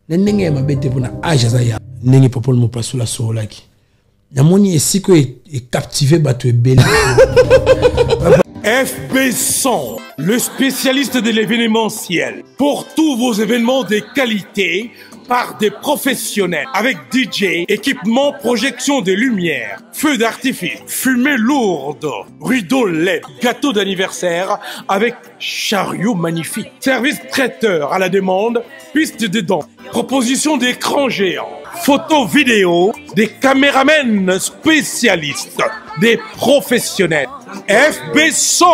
Nenge ma bête pour na âge za ya. Nenge popol mo place la solaki. Namoni esiko est captivé bato ebele. FB100, le spécialiste de l'événementiel. Pour tous vos événements de qualité, par des professionnels, avec DJ, équipement, projection de lumière, feux d'artifice, fumée lourde, rideau LED, gâteau d'anniversaire avec chariot magnifique, service traiteur à la demande, piste de danse, proposition d'écran géant, photo vidéo, des caméramens spécialistes, des professionnels. FB100.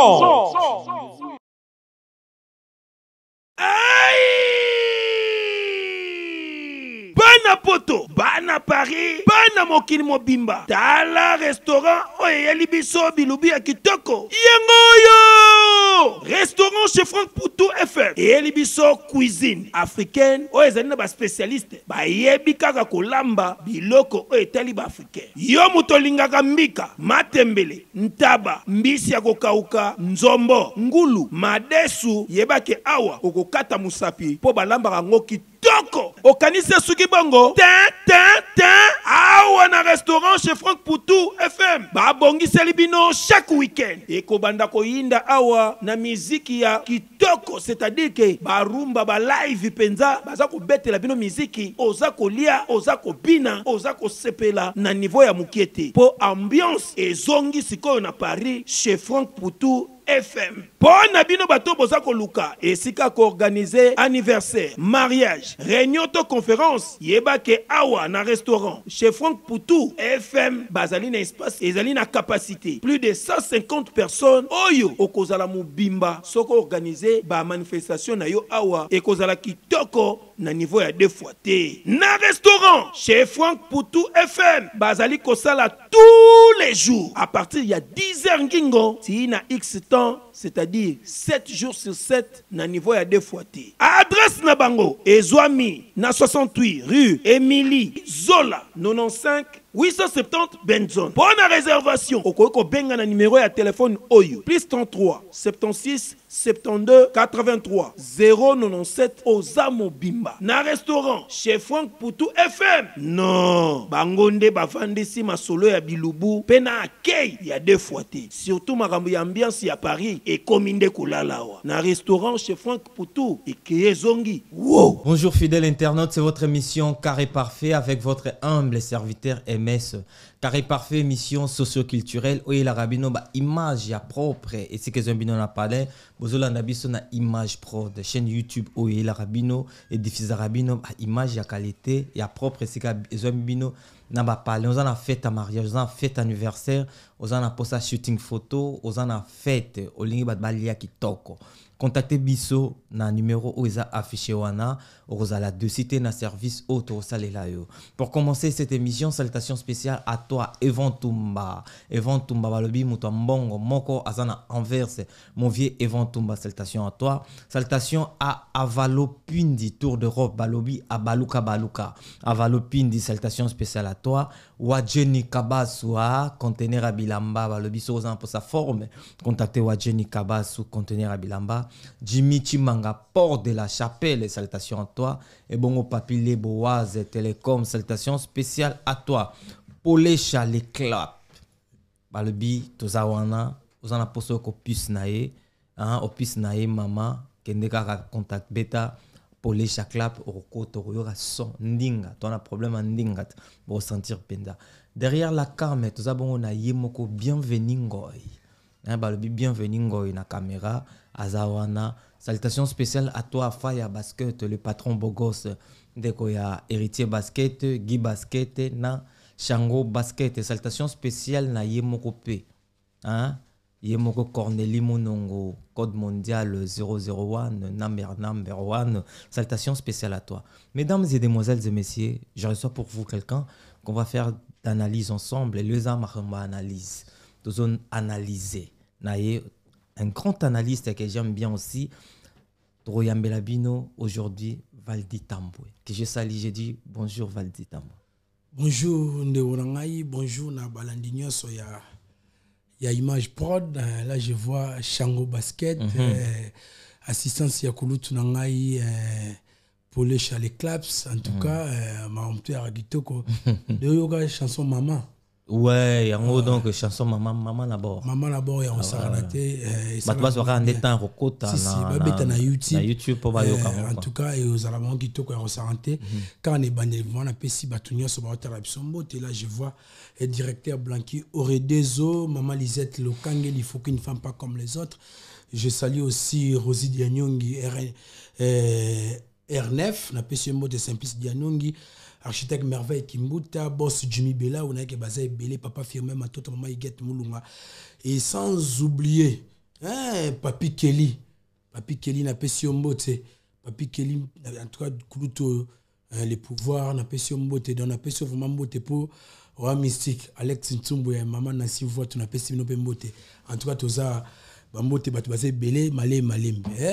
Bana poto, bana Paris, bana mokili mobimba. Tala restaurant oye libiso bilubi ya kitoko. Yengoyo! Restaurant chez Franck Poutou FM. Et libiso cuisine africaine. Oye zani na ba spécialiste. Ba yebi kaka kolamba biloko oye tali ba africain. Yo mutolingaka mbika, matembele, ntaba, mbisi ya kokauka, nzombo, ngulu, madesu, yebake awa okokata musapi po balamba ngoki Toko, okanise suki bongo. Awa na restaurant chez Franck Poutou FM. Ba bongi selibino chaque week-end. Eko banda ko yinda awa na miziki ya kitoko, c'est-à-dire que ba rumba ba live penza, baza ko betela bino miziki, oza ko lia, oza ko bina, oza ko sepela na niveau ya mukiete. Po ambiance ezongi sikoyo na Paris chez Franck Poutou FM. Bon abino bato boza ko luka esika ko organiser anniversaire, mariage, réunion to conférence, yeba ke awa na restaurant chez Franck Poutou FM bazali na espace ezali na capacité plus de 150 personnes oyo okozala mubimba soko organiser ba manifestation na yo awa ekozala kitoko na niveau ya 2 fois T. Na restaurant chez Franck Poutou FM bazali kosala tous les jours à partir ya 10h ngingo ti na X temps, c'est-à-dire 7 jours sur 7 na niveau ya 2 fois T. Adresse na bango Ezwami na 68 rue Émilie Zola 95 870 Benzone. Pour la réservation, au benga na numéro ya téléphone Oyo plus 33 76 72 83 097 Ozamo Bimba. Na restaurant chez Franck Poutou FM. Non, bangonde bavandisi masolo ya bilubu pena akei ya 2 fois T. Surtout makambo ya ambiance ya Paris et kominde kulalawa. Na restaurant chez Franck Poutou et Kézongi. Wow. Bonjour fidèles internautes, c'est votre émission Carré Parfait avec votre humble serviteur MS. Carré Parfait, émission socio-culturelle où il a rabino ba image ya propre et c'est que Zombino n'a parlé bozola nabiso na image pro de chaîne YouTube où il a rabino et diffuse rabino ba image ya qualité ya propre c'est que Zombino n'a pas parlé. On a fête à mariage, on a fête anniversaire, on a posté shooting photo, on a fête au lingi ba balia ki toko. Contactez Bisso na numéro où ils a affiché wana la de cité na service auto salelayo. Pour commencer cette émission, salutations spéciales à toi Evantumba. Evantumba balobi mutambongo moko azana Anvers mon vieux Evantumba, salutations à toi. Salutations à Avalopindi Tour d'Europe balobi à Baluka Baluka. Avalopindi, salutations spéciales à toi. Wajeni Kabasua conteneur à Bilamba balobi sozan pour sa forme. Contactez Wajeni Kabasu conteneur à Bilamba. Jimmy Chimanga, Port de la Chapelle, salutations à toi. Et bon, Papilé Boaz, Télécom, salutations spéciales à toi. Polécha, les claps. Balbi, Tozawana, Ozana Poso, Opus Nae, Opus Nae, Maman, Kendeka, Contact Beta, Polécha, clap, Oroko, Toroyora, son, Ndinga. Tu as un problème en Ndinga pour ressentir Penda. Derrière la cam, Tozabon, on a Yemoko, bienvenue, Ngoy. Balbi, bienvenue, Ngoy, na caméra. Azawana, salutations spéciales à toi, Faya Basket, le patron Bogos de Koya, héritier basket, Guy Basket, na Shango Basket, salutations spéciales na Yemoko P. Yemoko Corneli Monongo, code mondial 001, number 1. Salutations spéciales à toi. Mesdames et demoiselles et messieurs, je reçois pour vous quelqu'un qu'on va faire d'analyse ensemble. Et les âmes analyse, de zone analysée. Un grand analyste que j'aime bien aussi, Royam Belabino, aujourd'hui, Valdi Tamboué. Que je salue, j'ai dit bonjour Valdi Tamboué. Bonjour Ndeworangaï, bonjour na Balandinho, il y a Image Prod, là je vois Shango Basket, assistance Yakulu Tunangaï, Paulé les claps en tout cas Mahamtu Aragitoko de yoga chanson maman. Ouais, en gros donc chanson maman d'abord. Maman d'abord et on s'arrêté bah tu vas voir en temps rokota na YouTube pour ba yoka en tout cas et aux alamans kitoko on s'arrêté quand on est banné on a pesi batunyo so ba tala bisombo et là je vois le directeur Blanqui aurait des eaux maman Lisette Lokangel il faut qu'une femme pas comme les autres. Je salue aussi Rosie Dianyongi R9 na pesi mot de Simplice Dianyongi architecte Merveille Kimbuta, boss Jimmy Bella, on a que basé Belé, papa firmé ma toto maman Iguet Moulunga. Et sans oublier, Papi Kelly n'a pas si mbote. Papi Kelly, en tout cas, les pouvoirs, n'a pas si mbote. Donc, n'a pas si vraiment mbote pour Roi Mystique, Alex Ntumbo et maman Nassi voit, tu n'as pas si mbote. En tout cas, tout ça, mbote, basé Belé, malé.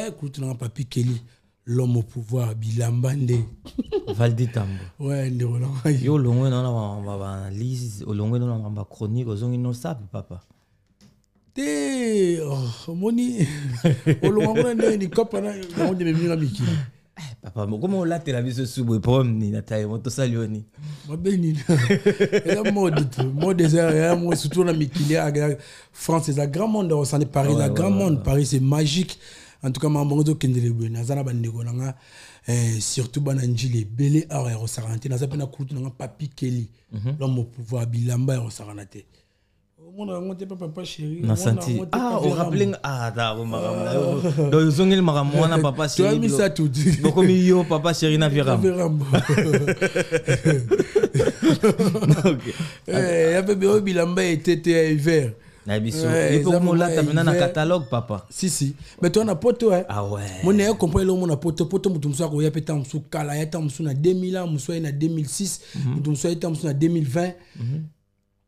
Écoute, on a Papi Kelly. L'homme au pouvoir, Bilambande. Valdi Tambo. Ouais, Ndérola. Yo, longue dans la analyse, longue dans la chronique, aux ongles non savent, papa. Té, moni. Au longue, on a des copains, on a des amis. Papa, comment on l'a te la vie sous le prom, ni la taille, mon tosalioni. Ma béni. Et là, moi, désert, moi, surtout la Mikilia, France, c'est un grand monde, on s'en est Paris, un grand monde, Paris, c'est magique. En tout cas, mambondo kendele nazana bandeko nanga surtout bananjili belé ara rosarante nazapena kutu nanga Papi Kelly l'homme au pouvoir bilamba rosarante mona ngote papa chéri na senti au rappelling da maramla do zongel maramwana papa chéri tu as mis ça tout boko mi yo papa chéri na viram ya bébé bilamba était hiver. Il faut qu'on l'a terminé dans catalogue, papa. Si. Mais toi, on a poto, hein. Ah ouais. Mon est compris, là, on a poto, moutoumsoua, qu'on y a pété en sous Kala, y a été en sous 2000 ans, moutoumsoua, en 2006, moutoumsoua, y a été en sous 2020.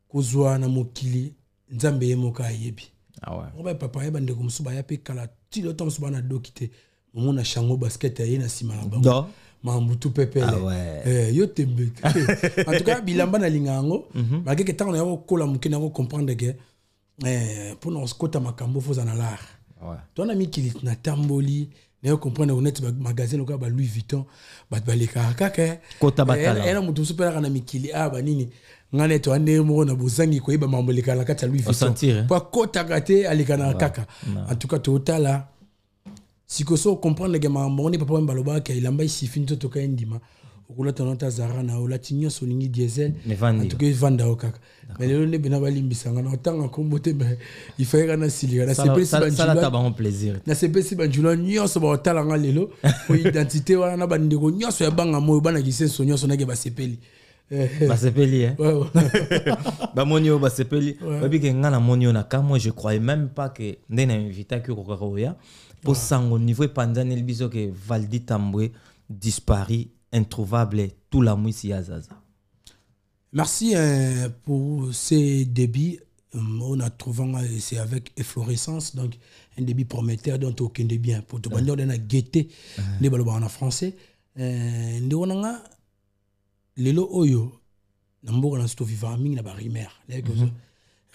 Kozwa na mokili, nzambe ye moka yebi. Ah ouais. On va papa, y a bande comme sous, y a pété Kala, ti le temps sous bana dokite. Mon a chango basket, y a na sima. Non. Mambutu pepe. Ah ouais. Yo tembe. En tout cas, bilamba na lingango, malgré que tant on a kola mukina ko comprendre que pour nous côté makambo faut en l'art. Ouais. Ton ami qui na tamboli, ne comprendre honnête magasin local ba Louis Vuitton, ba les kaka. Kota batala. Elle a mutu super na mikili banini. Ngane to ande mo na bozangi ko iba mambolika la kata Louis Vuitton. Pas kota gate alikana kaka. En tout cas total là. Si que ça comprendre que mambo ni papa mbaloba ka ilamba ici fin to ka ndima. Okula tonota zara na olatinyo soningi diesel en tout cas vanda okaka mais le ne bina bali mbisanga na tanga kombote mais il fait kana siliga na sepesi banjula ça la bon plaisir na sepesi banjula nyonso ba talanga lelo ko identité wana na bandeko nyonso ya banga moyo bana kisenso nyonso na ke ba sepeli hein ba monio ba sepeli babi ke ngana monio na ka moi je croyais même pas que ndena invité que kokaroya pour sango niveau pandane le biso que Valdi Tambwe disparu introuvable tout la mousse à Zaza. Merci pour ces débits. On a trouvé c'est avec efflorescence donc un débit prometteur dont aucun de bien pour te dire on a guetté les balobas en français ndi onanga lelo oyo namboka na sto vivant mingi na ba rimer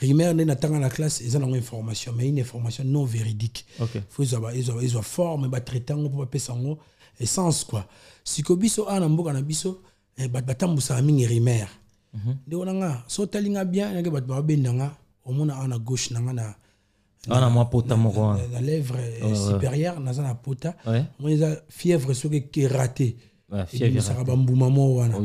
rimer na tanga la classe ils ont une information mais une information non véridique. Faut ils ont forme ba traitant pour pas sango essence quoi. Si ko biso ana mboka na biso batambusa mingi rimer nde onanga so talinga bien nge bat ba bendanga omona ana gauche nanga ana mo pota moko la lèvre supérieure na za pota mo eza fièvre so que raté fièvre ça ba mbuma mo wana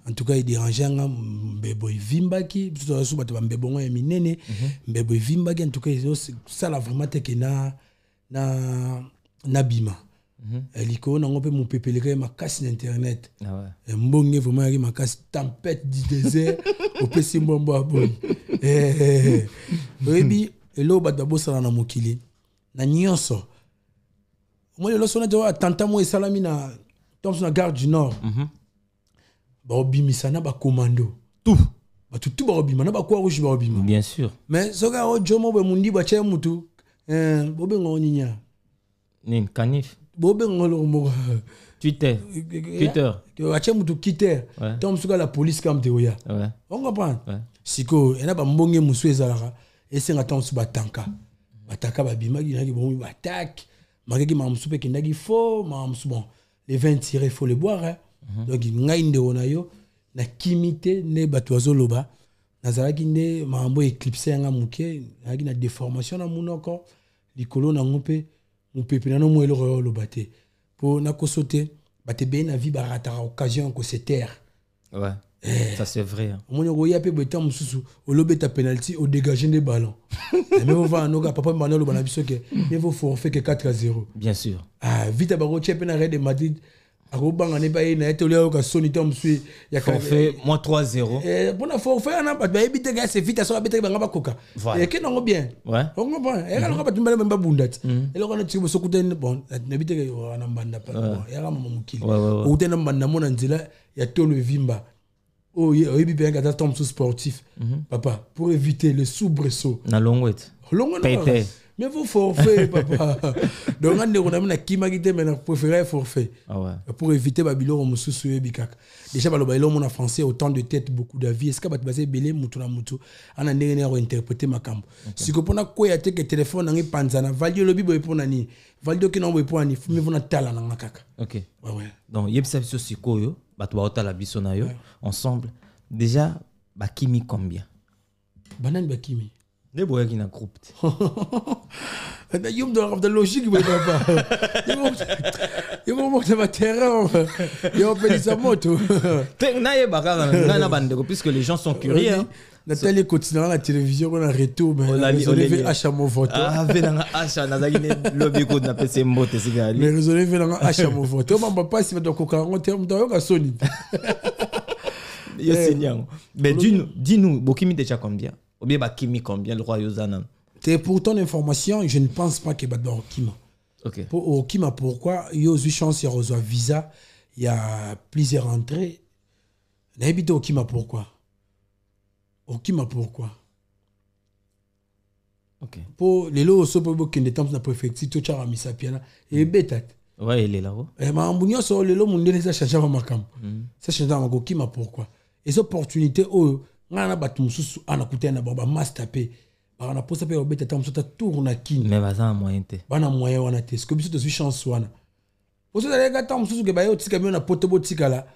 en tout cas il dérangeait nga mbebo vimbaki biso so bat ba mbebo ngo minene mbebo vimbaki en tout cas ça la vraiment te que na bima liko na ngope mon pepeleka ma casse internet mbonge vraiment ma casse tempête du désert au pesi mbombo aboy oyebi elo bata bosala na mokili na nyonso moi le sona de tanta mo esalami na Thompson gare du Nord ba obimisa na ba commando tout ba tout ba obima na ba kwa rouge ba obima bien sûr mais soka o jomo be mundi ba che mutu bobe ngoninya nin kanif bobe ngolo mo Twitter ache mutu Twitter tom suka la police kam te oya on comprend siko ena ba mbonge musu ezalaka esenga tom su batanka bataka ba bimaki na ki bon attaque magaki ma musu pe kindaki fo ma musu bon les vins tirés, il faut les boire. Hein. Donc, ngai nde onayo, na kimite, ne batuazo loba, nazalaki nde, maambo éclipsé nga mouke, nazalaki na déformation na mounoko, likolo na ngompe, moupepe na no mouelo royo lobate. Pour na kosote, bate be na vie baratara occasion ko se terre. Ouais. Ça c'est vrai. On y a peu de temps au lobby ta penalty au dégager des ballons. Mais vous va noga papa Manuel le banabiso que mais vous forfait que 4-0. Bien sûr. Ah vite baro chepe na Real de Madrid. A robanga ne ba na etole ka soni tom sui ya forfait moins 3-0. Bon forfait na ba ebite ga c'est vite à so abete ba ngaba koka. Et que non bien. Ouais. On comprend. Et là on va tumba ba bundat. Et là on a tibo sokuten bon na bite ga na mbanda pa. Ya ga mama mukili. Ou tena mbanda mona nzila ya tolo vimba. Oh, il y a un tombe sportif. Papa, pour éviter le soubresaut. Na long wait. Mais vous forfait, papa. Donc, on a mis qui m'a quitté, mais on préférait forfait. Ah ouais. Pour éviter Babylone, on me sousoué bikak. Déjà, Babylone, on a français, autant de têtes, beaucoup d'avis. Est-ce que tu vas belé, moutouna moutou, on a interprété ma camp. Si vous prenez quoi, il y a que téléphone, on a panzana, valide le bibo pour nani, valide que non, pour nani, mais vous n'avez pas talent, on a kaka. Ok. Ouais. Donc, il y a des choses qui sont la bisonayo ensemble. Déjà, Bakimi combien? Banane Bakimi. Des boys qui n'a groupe. Il y a de logique, mais papa. Il va monter ma terrain. Il va payer sa moto. Puisque les gens sont curieux. Nathalie continue à la télévision, on a retour, mais on a H à mon vote. Ah, venant H à Nazagine, le code n'a pas ses mots, c'est égal. Mais raisonner venant H à mon vote. On va pas si on doit en termes de Sony. Mais dis-nous, Bokimi déjà combien? Ou bien Bakimi combien, le roi Yozana? Pour ton information, je ne pense pas qu'il y ait Okima. Ok. Pour Okima, pourquoi? Il y a eu chance, il reçoit visa, il y a plusieurs entrées. Il y a habité Okima, pourquoi? Okima, pourquoi? Ok. Pour les lots, ce pour que les temps de la préfecture, tout ça, Missa Piana, et Bétat. Ouais, il est là-haut. Et ma ambunio sur les lots, mon délai, ça change à ma cam. Ça change à ma Okima, pourquoi? Et cette opportunité, on a battu sous on a coûté un baba masse tapé on a posé au bête tam sota tourne à kin mais vas en moyen té bana moyen on a té ce que biso de chance wana vous allez gars tam sous que ba yo tika mi on a poto botika là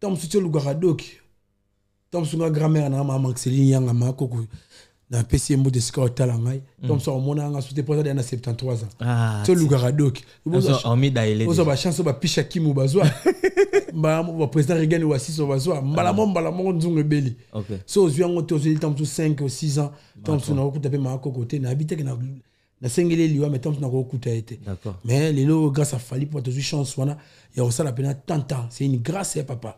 tam sous le garadoki tam sous grand-mère na maman Maxeline yanga makoko na PC mbo de sika talangai tam sous mona nga sous déposé dans 73 ans ah c'est le garadoki on mis d'ailleurs vous avez chance ba pisha kimu bazwa mba président Reagan ou assis au bazwa mbala mo nzungu beli OK so ozwi yango to ozwi tam 5 ou 6 ans tam na okuta pe ma côté na habite que na sengele liwa mais tam na okuta été d'accord mais les lots grâce à Fali pour ozwi chance wana ya ça la peine tant c'est une grâce papa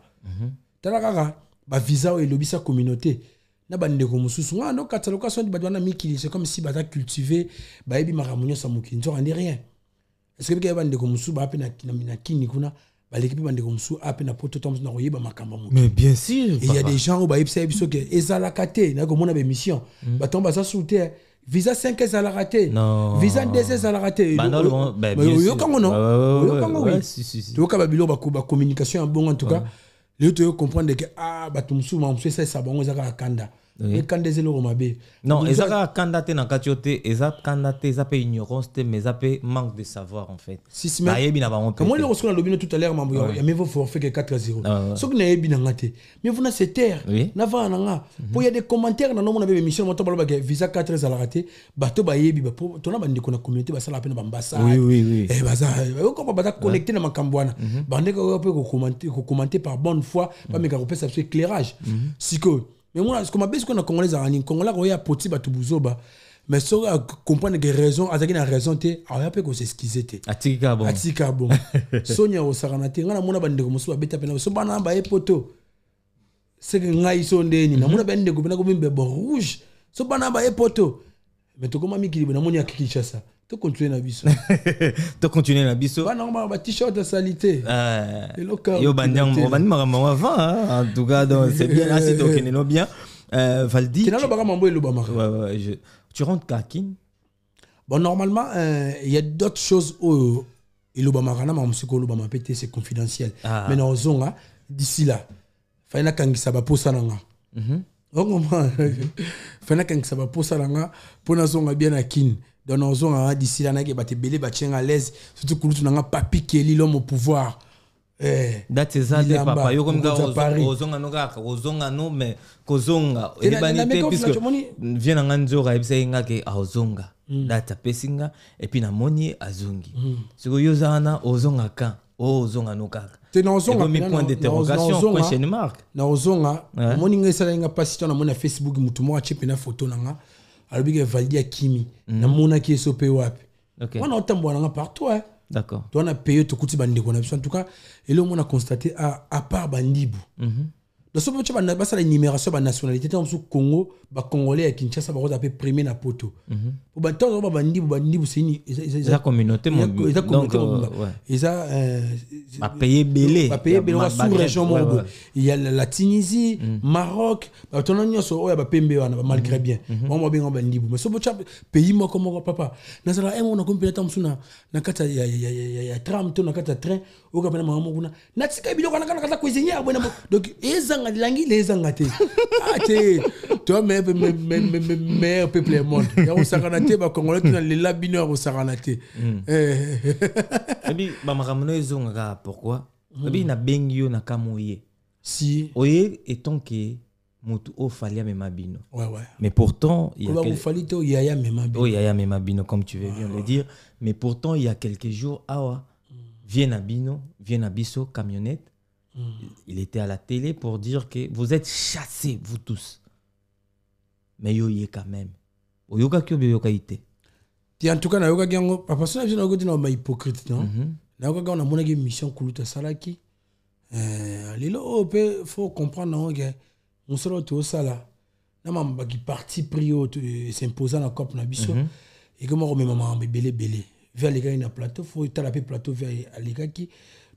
talaka ba visa et lobisa communauté na bandeko mususu nga no katalocation de badwana mikili c'est comme si bata cultiver ba ebi maramunyo sa mukinzo on dit rien est-ce que bandeko mususu ba pe na kini kuna ba l'équipe bandeko mususu a pe na poto tom na royeba makamba mutu mais bien sûr il y a des gens où ba epsa biso que ezalakate na ko mona be mission ba tomba ça souter visa 5 ezalakate visa 2 ezalakate bah non bien sûr kango non ouais si to ka ba bilo ba communication en bon en tout cas les autres comprendre que bato mususu mamsu ça bango ezaka kanda et kanda ezelo mabe non ezaka kanda te na katiote ezaka kanda te ezapa ignorance te mais ezapa manque de savoir en fait ba yebi na bango comment les reçoit le lobino tout à l'heure mambo ya mais vous forfait que 4-0 ce que na yebi na ngate mais vous na se taire na va na nga pour il y a des commentaires na no na be émission moto baloba que visa 4 za la raté bato ba yebi ba pour tona ba ndiko na communauté ba sala pena ba ambassade oui et baza ko ba connecter na makambwana ba ndeko ko commenter par bonne foi pas mais ka repère ça éclairage siko mais moi ce que ma bise qu'on a congolais en congolais ko ya poti ba tubuzoba mais ça comprendre que raison azaki na raison te a pe ko s'excuser te atika bon sonia o sarana te ngana mona bandeko musu ba beta pena so bana ba e poto c'est que ngai so ndeni na mona bandeko pena ko bimbe bon rouge so bana ba e poto mais to koma mikili na moni akikisha ça to continuer na biso bana ngoma ba t-shirt de salité yo bandiang on va makambo avant en tout cas donc c'est bien assez donc on est bien Valdi tu rentres Kakin bon normalement il y a d'autres choses où il Obama c'est confidentiel mais dans zonga d'ici là faina kangisa ba posa nanga faina kangisa ba posa nanga pona zonga bien na kin dans nos zonga d'ici là na ke ba te belé ba tchenga à l'aise surtout kulutu nanga papi Kelly l'homme au pouvoir date eza te Bilamba, papa yo comme Bokonza Paris. ozonga no kaka ozonga no mais kozonga Et na- ebani na- te na- puisque moni- vient nga nzoka ebisa nga ke ozonga date apesinga et puis na moni azongi siko yo zana ozonga ka ozonga no kaka Te na ozonga et puis pena point na- d'interrogation na ozonga. question mark na ozonga Ouais. moni nga esala nga pasi to na moni na Facebook mutu moko atie pena photo na nga alobi ke validi akimi namonaki ye so mpe wapi OK wana otambola na nga partout d'accord to wana paye tokuti bandeko na biso en tout cas eloko mona constaté à part bandibu so mpe tya basala énumération ya banationalité ntango mosusu congo bacongolais ya kinshasa bakoza mpe premier na poto po bantango bandibu seni eza communauté eza communauté mobimba ouais. eza bapaye ebele bapaye ebele wa sous région moko boye il y a la Tunisie Maroc batono nyonso oyo bapembe wana malgré bien bango babenga bandibu mais so mpe tya pays moko papa nazala mona komi mpe ntango mosusu na kati ya tram to na kati ya train oyoka mpe na mama moko kuna natika biloko na kata cuisinière boye donc ezanga lilangi lezanga te te toi meilleur peuple du monde ya kosakana te bakongolais te na lela bino ya kosakana te ebi bamakambo no ezongaka pourquoi ebi nabengi yo na kama oye si oye etant ke motu oyo fali amema bino ouais mais pourtant il y a bakofali te yaya mema oh yaya amema bino comme tu veux bien le dire mais pourtant il y a quelques jours awa vient na bino vient na biso camionnette il était à la télé pour dire que vous êtes chassés vous tous mais yo yé quand même oyoka kyo be yoka ite ti en tout cas nayoka yango papa sona biso nakoti na ba hypocrite non nayoka yango namonaki mission kuluta salaki lelo oyo mpe faut comprendre nango ke mosala oyo toosala na mambo baki parti pris oyo s'imposa na cope na biso ekoma komema makambo ebele ve alekaki na plateau faut etala mpe plateau ve alekaki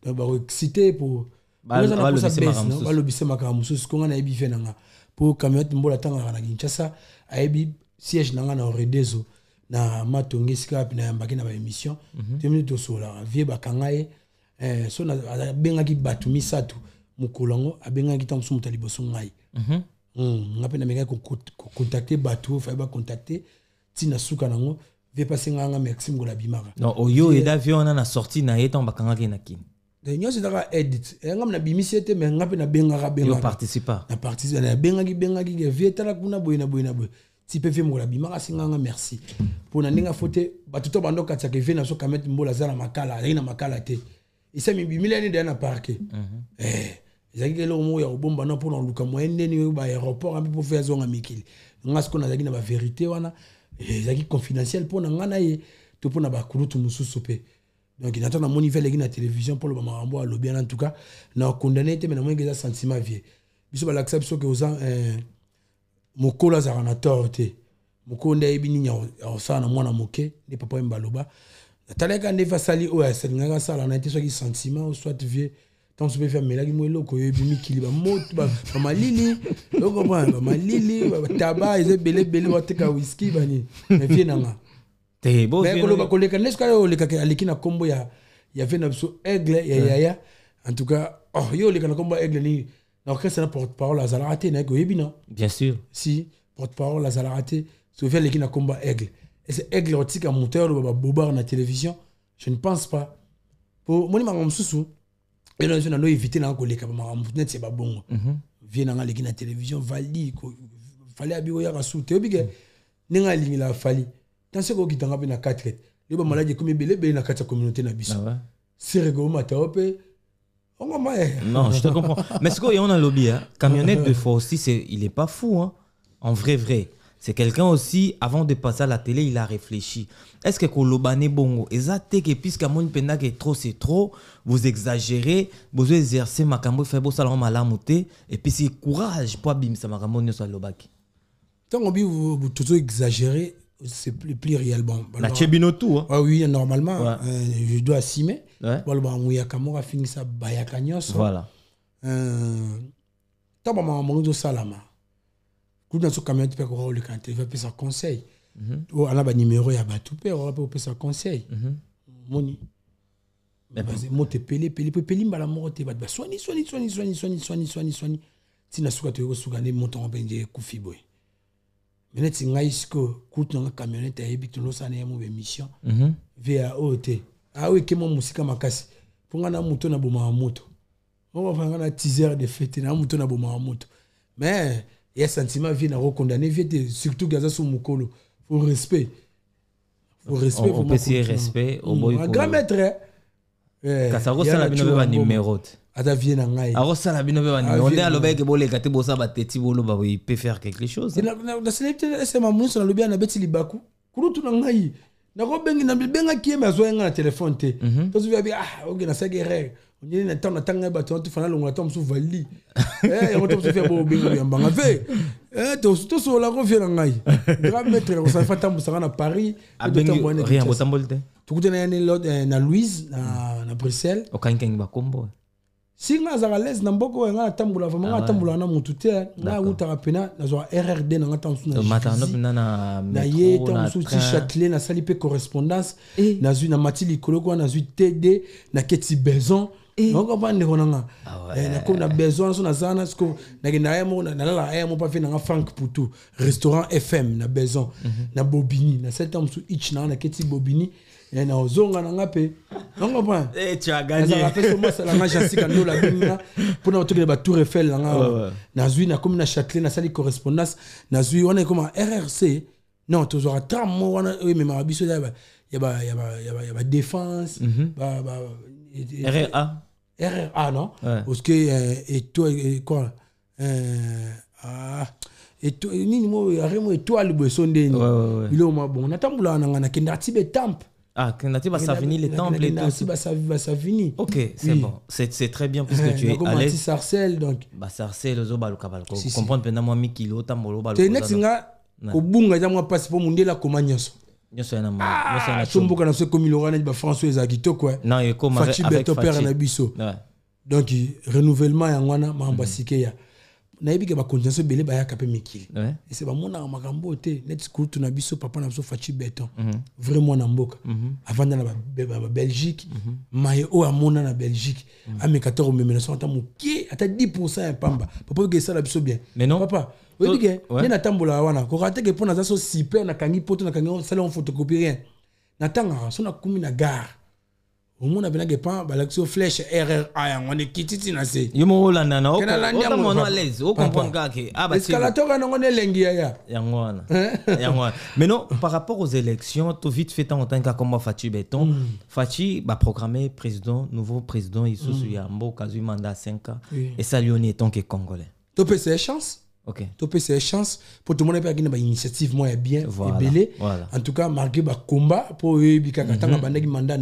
donc bakoexcité pour balobise makambo mosusu konga nayebi ve nanga mpo camionnette mbola atangaka na kinshasa ayebi siège nanga na oredezo na matonge esika wapi nayambaki na baémission te minute tosolaka vie bakanga ye so abengaki bato misato mokolo yango abengaki ntango mosusu moto ya liboso ngai nga mpe namekaki kocontacte bato faye bacontacte ntina suka nango vie pase nganga merci ngola bimaka non oyo eda vie wana na sorti na ye ntango bakangaki na kini nyonso ezaka edit nga mpe nabimisi ye te me nga mpe nabengaka yo participa na participe nabengaki vie tala kuna boye na boye ti mpe vie mokola bimaka asinganga merci mpo na ndenge afo te bato to bando okatiaka vie na so kamete mbola aza na makala azalaki na makala te esami bimilani deya na parke ezalaki eloko moko ya kobomba na mpona luka moyen ndeni baaéroport ampe mpo fe azonga mikili nga sikoyo nazalaki na baverité wana ezalaki confidentiel mpo na nga na ye to mpo na bakulutu mosusu mpe donc natan namoni ve aleki na télévision mpo loba makambo alobi wana en tout cas na condamné te me namoniki eza sentiment vie biso balakisa biso ke oza mokolo azalaka na tort te mokolo nde ayebi nini akosala na mwana moke nde papa oyo baloba natalaka nde asali oyo asalingaka asala na te soki sentiment soit vie ntango so mpe vie amelaki mo eloko oyo ebi mikili bamoto bamalili okomprendre bamalili bataba eza ebelebele bateka whisky banini me vie nanga koloba koleka nde soki olekaka aleki na nkombo ya vie na biso aigle ya yaya en tout cas yo oleka na nkombo ya aigle nini na orchestre na porte-parole azalaka te nayeke oyebi non bien sûr si porte-parole azalaka te so vie aleki na nkombo ya aigle ese aigle otika moto oyo babobar na télévision je ne pense pas po moni makambo mosusu eno nano éviter nanga koleka bamakambo neti ya babongo vie nanga aleki na télévision vali fali abi oyaka su te oyebi ke ndenge alingela fali tant que okitanga mpe na 4 yo bamaladi ekomi ebelebele na kati ya communauté na biso sireke omata o mpe non je te comprends mais ce qu'on a lobby camionnette de fois aussi il est pas fou hein en vrai c'est quelqu'un aussi avant de passer à la télé il a réfléchi est-ce que kolobane bongo ezate que puisque mon penda que trop c'est trop vous exagérez vous exercer makambo fait bo salon malamuté et puis c'est courage pour abimisa makambo nyo salobaki tant on vous tout exagérer c'est plus réel bon la chebino tout hein oui normalement je dois assumer bon ba muya kamora finisa bayaka nyonso voilà tant ba maman do salama coup dans ce camion tu peux ko le canter va faire conseil ou ala ba numéro ya ba tout pe on peut faire conseil moni mais mote pele mbala moko te ba soigner tina suka to ko suka ne monton benje kufi boy mais tu ngai siko coûte na camionnette ayebi to sana ya mo émission VAOT ah oui ke mo musika makasi ponga na moto na boma moto On va faire un teaser de fête. Na muto na boma muto. Mais il y a sentiment vient à recondamner, surtout Gaza sous Mukolo. Faut respect. Faut respect. On peut essayer respect au boy. Un grand maître. Kasaro sala bino ba numéro. Ada vient en ngai. Aro sala bino ba numéro. On est à l'obé que bolé kate bossa ba teti bolo ba il peut faire quelque chose. Na célébrer c'est ma mousse na lobia na beti libaku. Kurutu na ngai. Na ko bengi na benga kiema zo nga téléphone te. To zo bi ok na sagere. On dit na tanga ba to fana longa to msu vali. On to se fait bo bengi ya mbanga ve. To so la ko vient ngai. Grand maître on sa fata musanga na Paris. Rien botambolte. Tukuta na Louise na Bruxelles. Okankeng ba kombo. Singa za l'aise na mboko nga tambula vraiment tambula na mutu te na utaka pena na zo RRD na ngatansu na matano pena na ye tansu ti Châtelet na sali pe correspondance na zui na matili koloko na zui TD na keti besoin donc on va ne konanga na ko na besoin so na zana sko na kina yemo na la yemo pa fe na Frank Poutou restaurant FM na besoin na Bobini na cet homme sous itch na keti Bobini et na ozonga na ngape non pas tu as gagné ça fait moi ça la jasika ndo la binga pour na tour ba Tour Eiffel nga na zui na comme na Châtelet na sali correspondance na zui on est comme RRC non toujours tram mo wana oui mais ma biso ya ba défense RRA non parce que et toi quoi et toi ni mo aremo étoile bosonde ni bilo mo bon natambula na kenda tibe temple. Ah, quand tu vas s'avenir les temples et tout. Ça finit. Ok, c'est bon. C'est très bien puisque tu es à l'aise. Sarcelle donc. Bah sarcelle zo baluka baluka. Comprendre pendant moi mi kilo tambolo baluka. Te next nga obunga ya mwa passe pour mundela komanyaso. Nyoso yana ma. Nyoso yana chomboka na se comme Laurent ba François ezakito quoi. Non, et comme avec Fachi père na biso. Donc renouvellement ya ngwana mambasike ya. Na yebi ke ba continuation belé ba ya kapé mikili. Et c'est ba mona makambo te net school tu na biso papa na biso Fachi Beton. Vraiment na mboka. Avant na ba Belgique, maye o amona na Belgique. Amekator memena so ata muki ata 10% ya pamba. Papa ke ça la biso bien. Mais non papa. Oui ke na tambola wana. Ko rate ke pona za so super na kangi poto na kangi sala on photocopie rien. Na tanga so na kumi na gare. Au monde a bien que pas balaxo flèche RRA on est kititi na se yomo holanda na o à l'aise o comprendre que ah bah escalator na on est lengi ya yangwana mais non par rapport aux élections tout vite fait en tant que comme Fachi Beton Fachi va programmer président nouveau président Isusu ya mboka zu mandat 5 ans et ça lui on est tant que congolais to peut c'est chance. Ok. Topé c'est chance pour tout le monde qui a une initiative moi bien et belé. En tout cas marqué ba combat pour bika katanga bandaki mandat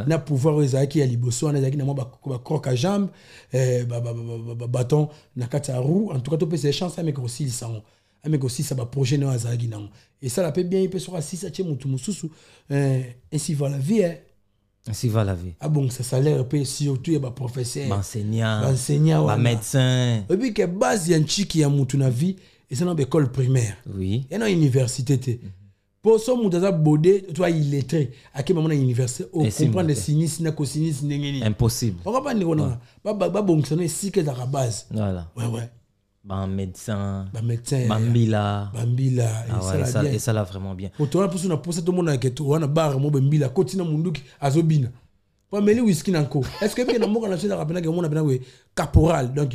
na pouvoir ezaki ya liboso na ezaki na ba croc à jambe bâton na kata roue. En tout cas topé c'est chance avec aussi ils sont avec aussi ça va projet na azaki na et ça la peut bien il peut sur 6 7 mutu mususu ainsi va la vie. Ainsi va la vie. Ah bon, ça salaire peut surtout y a professeur, enseignant, médecin. Et puis que base y a un chiki ya mutu na vie et c'est dans l'école primaire. Oui. Et dans université te. Pour ça mutu za bodé, toi il lettré. À quel moment na université on comprend les sinistres na cosinistres ndengeni. Impossible. On va pas dire on ba bon ça n'est si que dans la base. Voilà. Ouais. Ban médecin, Bambila et ça là vraiment bien. Pour toi pour na poser tout le monde avec toi na bar mo Bambila kotina munduki azobina. Pas meli whisky nanko. Est-ce que bien na moko na cela rapena que mon na we caporal donc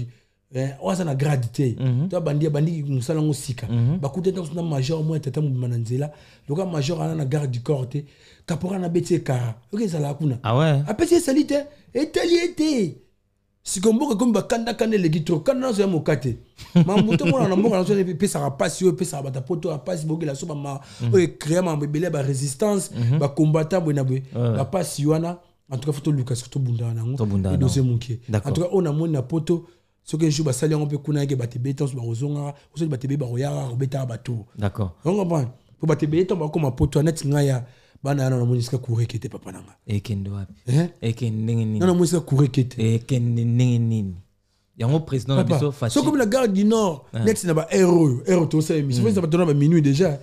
on ça na gradité. Toi bandi musala ngosika. Ba kuté donc na major mo tata mu mananzela. Donc major ana na garde du corps te. Caporal na beti ka. OK ça la kuna. Ah ouais. A petit salite et taliété. Si comme comme bakanda kane le gitro kana zo mokate mambuto mona na mboka na so pe ça passe yo pe ça bata poto passe bogi la so ba o créer ma bebele ba résistance ba combattant bona ba passe yoana en tout cas photo Lucas to bunda na ngo et dosé munki en tout cas on a mona poto ce que joue ba sali on peut kuna ke bate beton ba rozonga o so bate be ba royara robeta ba tout d'accord on comprend pour bate beton ba comme poto net ngaya bana na monisika courir qui était papa nanga ekendo wapi ekende nini na monisika courir qui était ekende nini yango président na biso Fachi so comme la gare du nord net na ba héros to ça émission ça va donner ba minuit déjà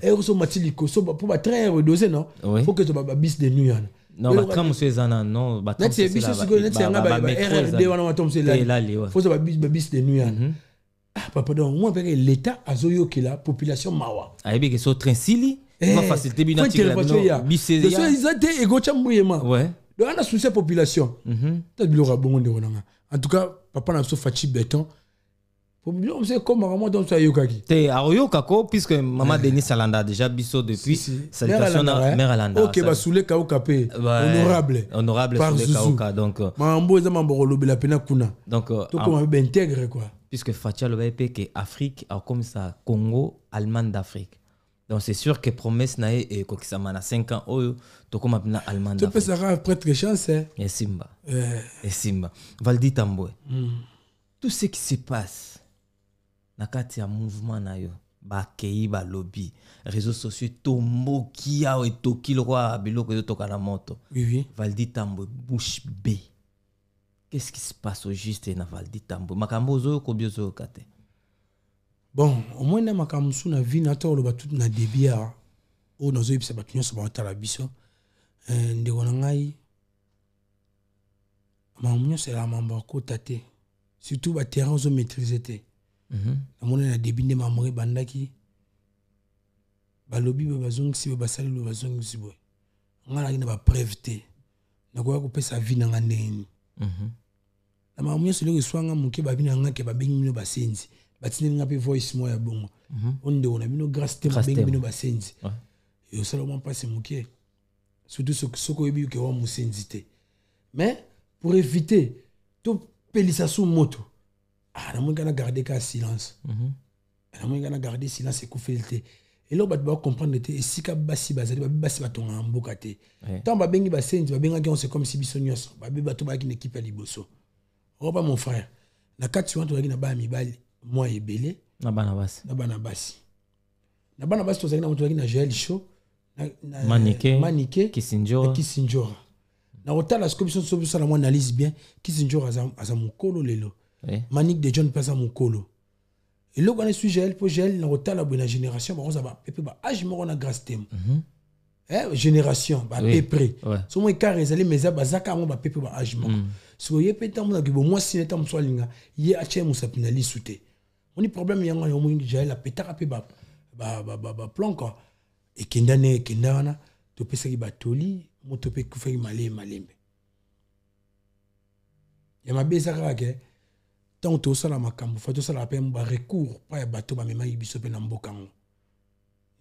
héros so matiliko so pour ba train dosé non faut que tu ba bis de nuit non ba tram monsieur zana non ba tram c'est biso siko net nga ba RRD wana wa tom c'est là faut ça ba bis de nuit ah papa donc moi avec l'état azoyo que la population mawa aibi que so train sili va faciliter bien biseya ils ont été ego chambouyema ouais donc on a souci population ta bilora bongo de onanga En tout cas, papa n'a pas fait béton. Pour me dire comment maman dans sa yokaki. T'es à Oyokako, puisque maman Denis Salanda déjà biso depuis. Salutation à Mère Alanda. Ok, bah sous les Kaokapé. Honorable. Honorable sous les Kaoka. Donc, Mambo est un bon la pena kuna. Donc, tout comme on intègre quoi. Puisque Fatia le BP que Afrique a comme ça Congo, Allemagne d'Afrique. Donc c'est sûr que promesse nae et quoi que ça m'a 5 ans oh to comme appelé Allemagne d'Afrique. Tu peux ça prêtre chance. Et Simba. Et Simba. Valdi Tamboué. Tout ce qui se passe nakati ya mouvement na yo ba kei ba lobby réseaux sociaux tombo kia et toki le roi biloko yo toka na moto. Oui. Valdi Tamboué bouche B. Qu'est-ce qui se passe au juste na Valdi Tamboué? Makambo zo ko biozo kate. Bon, au moins na makambo na vie na to lo ba tout na debia o na zo yipse ba tunyo so ba tala biso. Ndeko na ngai mamunyo c'est la mamba ko tate. Surtout ba terrain zo maîtriser te. Na début de mamori bandaki balobi bazong si basali lo bazong si boy ngala ina ba preuve te na ko ko pesa vie na ngandeni na mamunyo selo ke swanga muke ba bina ngake ba bengi mino basenzi batini ngapi voice moya bongo onde ona bino grâce te ba bengi mino basenzi yo sala mo passe muke surtout ce ko yebi ke wa musenzi te mais pour éviter to pelisa sous moto on a gardé qu'un silence. On a gardé silence et couffé. Et là, on va comprendre que si tu as bassi, bassi va ton embocate. Tant que tu as bassi, tu vas bien c'est comme si bisognos. Tu vas une équipe à Liboso. Oh, pas mon frère. Na 4 suivants, tu vas ba mi bal moi et belé. Na banabasi. Na banabasi. Na banabasi, tu vas na Joël Show. Maniké. Kisinjora. Na otala scoption sur la moi analyse bien. Kisinjora a mon colo lelo. Manique de John passe à mon colo. Et là, on a su gel pour gel, on a la bonne génération, on a âge mort on a grâce thème. Génération, bah pépé. So moi car les mais ça bazaka on va pépé ba âge mort. So yé pétant moi que moi si n'étant soit linga, yé ache mon sapinali souté. On y problème y a un moment gel la pétara pe ba plan quoi. Et kendana to pesa ki batoli, mo to pe kufa malembe. Ya mabeza ka tant que ça la makambo faut ça la peine ba recours pas bateau ba mema biso pe na mbokango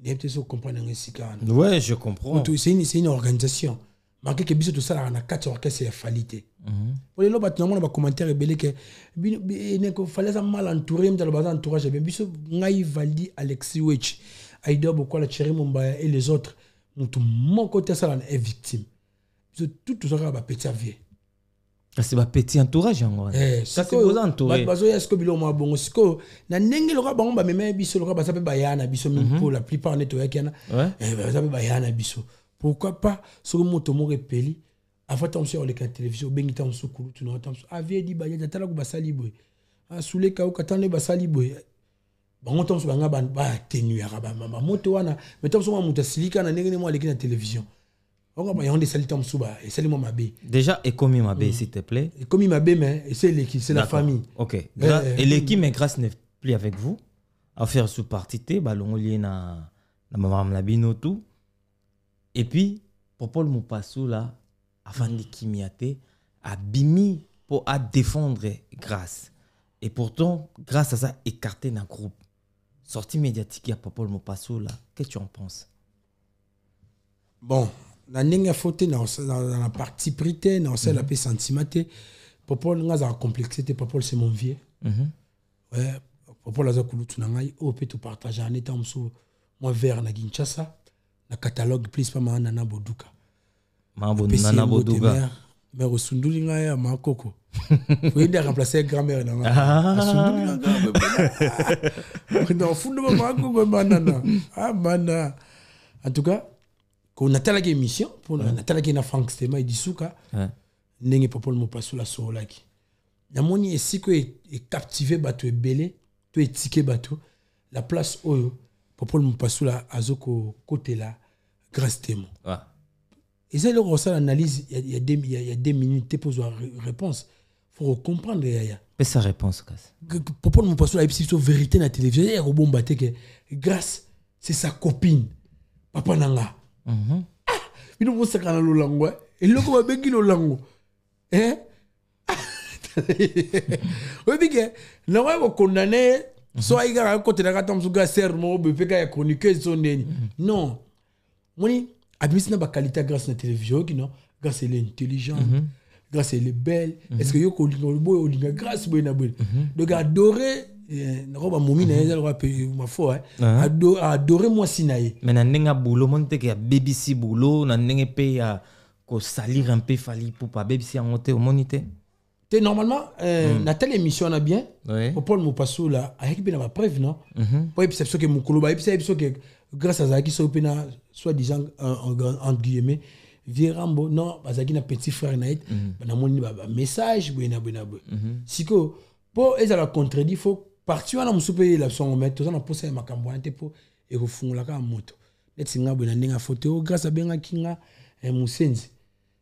n'était so comprendre ainsi kan ouais je comprends c'est une organisation marqué que biso tout ça la na 4 orchestre ya falité pour les loba normalement ba commentaire belé que ne ko fallait ça mal entouré dans le bazar entourage bien biso ngai Valdi Alexis Wech Aïda beaucoup la Chéri Mombaya et les autres tout mon côté ça là est victime biso tout ça ba petit vie. C'est un petit entourage en ça c'est beau entourage bazo est-ce que bilo mo bongo siko na ndenge lo ka bango ba meme biso lo ka ba sape ba yana biso pour la plupart nettoyer kana ba sape ba yana biso pourquoi pas sur moto mo repeli avant tom sur le télévision bengi tam sukulu tu no tam avait dit ba ya tala ko ba sali boy sule ka o katane ba sali boy bango tom so banga ba tenue ba mama moto wana mais tom so mo mutasilika na ndenge mo aleki na télévision. Déjà, et comme Mabé, s'il te plaît. Et comme Mabé, mais c'est l'équipe, c'est la famille. Ok. Et l'équipe, mais grâce n'est plus avec vous. À faire sous partie, balongolier na maman Labino tout. Et puis, pour Paul Moupassou là, avant de kimiate, a bimi pour à défendre grâce. Et pourtant, grâce à ça, écarté dans le groupe. Sortie médiatique à Paul Moupassou là, qu'est-ce que tu en penses? Bon. Na ninga faute dans la partie prité dans celle la paix sentimenté Popol nga za complexité Popol c'est mon vieux ouais Popol za kulutu na ngai o peut tout partager en étant sous moi vers na Kinshasa na catalogue plus pas ma nana boduka nana boduka mais au sunduli nga ya makoko oui de remplacer grand-mère na sunduli nga non fou de makoko banana mana en tout cas qu'on a telle émission pour na telle qui na Frank Stema et Disuka n'engue Popol Moupassou la sorolaki na moni esi ko est captivé bateau belé to étiqué bateau la place oyo Popol Moupassou la azoko côté là grâce témoin et c'est là ça l'analyse il y a 2 minutes pour avoir réponse faut comprendre yaya mais sa réponse Popol Moupassou la épisode vérité na télévision il y a robon baté que grâce c'est sa copine papa nanga il nous montre quand le langue et le quoi bengi le langue Oui, bien, non, on va condamner, soit il y a un côté de la carte, on va serment, on va chroniquer son nez. Non. Moi, je pas qualité grâce à la télévision, grâce à l'intelligence, grâce à les belles. Est-ce que vous avez grâce à la belle? Donc, adorer, adorer moi Sinaï. Mais na boulot, mon te que BBC boulot, na paye à salir un peu fali pour pas BBC en monter au monité. Normalement, na telle émission on a bien. Pour Paul Mopasso là, avec bien ma preuve non. Pour épisode que mon koloba, épisode que grâce à ça qui sont pena soit disant entre guillemets Virambo non, parce qu'il a petit frère naït, na mon message buena. Si que pour eza la contredit faut partir na musupe la son mettre tout ça na poser makambo ante pour et refungula ka moto. Net singa buena ninga photo grâce à benga kinga musenzi.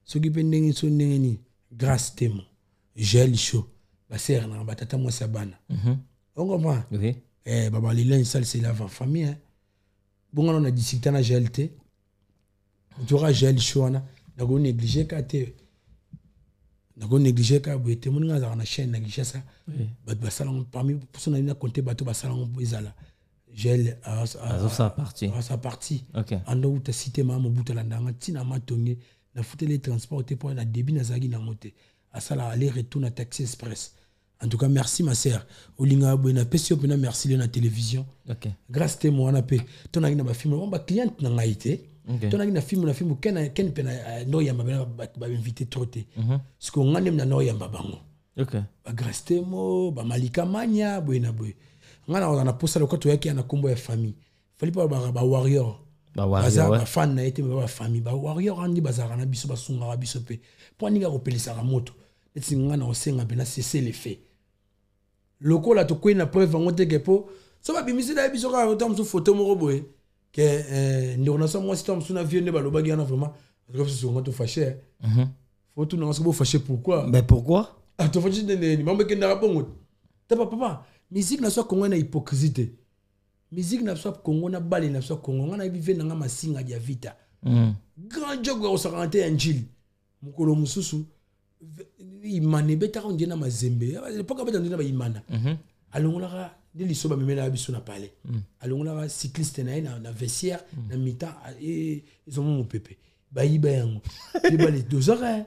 Ce qui pendenge so ndenge grâce temo. Gel chaud. Ba sœur na batata moi sabana. On comprend? Oui. Baba Lila ça c'est la famille hein. Bon on a discuté na GLT. Tu auras gel chaud na go négliger ka te. Na go négliger ka boete mon nga na chaîne négliger ça. Ba salon parmi pour son na compter bateau ba salon ezala. Gel à sa partie. À sa partie. OK. Ando uta cité mama butala ndanga tina matonge na fouté les transports pour na débit na zagi na moté. À ça là aller retour na taxi express. En tout cas merci ma sœur. Olinga buena pesio pena merci le na télévision. OK. Grâce te moi na pe. Ton na ba film on ba client na ngaité. Ton na film ken pena no yamba ba invité troté. Ce qu'on ngane na no yamba bango. OK. Ba grâce te mo ba malika mania buena boy. Ngana on a posa le koto yaki na kombo ya famille. Fali pa ba warrior. Ba fan na été ba famille ba warrior andi bazara na biso ba sunga biso pe. Pour ninga kopelisa la moto. Et ngana osenga bena cesser les faits. Loko la to kwena preuve ngote kepo. So ba bimisi da biso ka otam so photo moko boy. Que ndona so moi sitam suna vieux ne ba loba gana vraiment. Parce que ce sont fâché. Faut tout non se fâché pourquoi? Mais pourquoi? Ah to fâché ni mambe kenda rapongo. Ta papa, musique na so kongo na hypocrisie. Musique na so kongo na bali na so kongo na vive na masinga dia vita. Grand jogo au 41 Gilles. Mukolo mususu imane beta ko ndina mazembe poka beta ndina ba imana alongola de lisoba memela biso na palais alongola cycliste na vestiaire na mita et ils ont mon pépé bayiba yango ba les 2 heures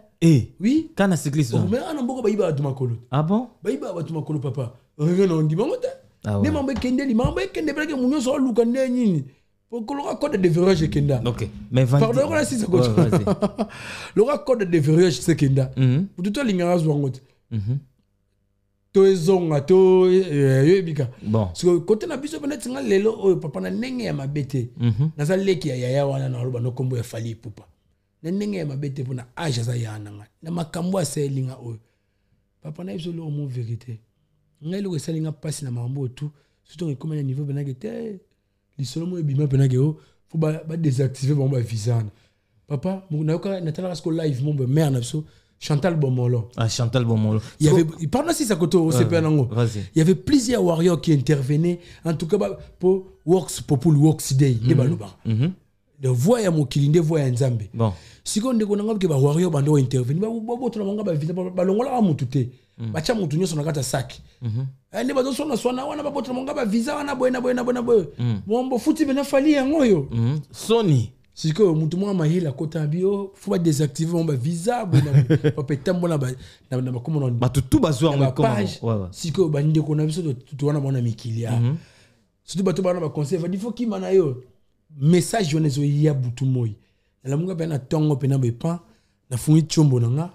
oui kana cycliste mais ana mboko bayiba atumakolo ah bon bayiba atumakolo papa revenons on dit mamota ne mambe kendeli mambe kende breke munyo so luka ndeni pour que le code de verrouillage kenda. OK. Mais pardon, là si ça continue. Le code de verrouillage c'est kenda. Pour tout le monde wangot. To zonga to yebika. Bon. Parce que côté na biso peut-être nga lelo papa na nenge ya mabete. Na za leki ya yaya wana na loba no kombo ya fali pupa. Na nenge ya mabete pona age za yana nga. Na makambo aselinga o. Papa na biso lo mo vérité. Nga lo selinga passe na mambo tout. Surtout comme un niveau benagete. Les seulement bima penage faut ba désactiver bon ba visa papa na yoka na tala ko live mon mère na so Chantal Bomolo. Ah Chantal Bomolo. Il y avait pendant si ça côté au CP nango. Il y avait plusieurs warriors qui intervenaient en tout cas pour works pour works day les baloba. De voix ya mokilinde voix ya nzambe. Bon. Siko ndeko nanga ke ba warrior bando intervenir ba boto na manga ba visa ba longola ka mutute. Ba cha mutu nyoso na kata saki. Ne bazo sona sona wana ba boto na manga ba visa wana boena boy. Mombo futi bena fali yango yo. Sony. Siko mutu mwa mahila kota bio faut ba désactiver mon ba visa boena ba petambo na ba komo na ba tout bazwa mo komo. Siko ba ndeko na biso to wana mona mikilia. Surtout bato bana ba conseil va di faut ki mana yo. Message yonezo ya butu moi. Na munga pena tongo pena bepa na fungi chombo nanga.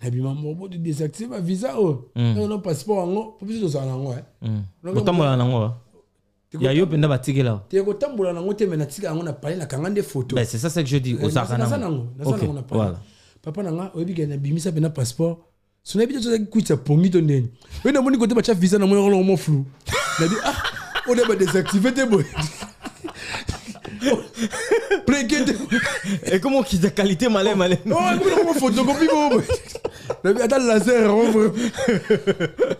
Na bima mo de désactiver ma visa o. Non passeport ngo, faut biso ça nango Kotambola nango. Ya yo penda batikela. Te kotambola nango te mena tika ngo na parler na kanga des photos. Ben c'est ça que je dis au Sarana. OK. Voilà. Papa nanga oyebi ke bimisa pena passeport. Sona bito to kuitsa pongi to ndeni. We na moni kote ba cha visa na mo flou. Na di on est désactiver te boy. Et comment qui de qualité malin. Non, comment photocopie bon. Attends laser on veut.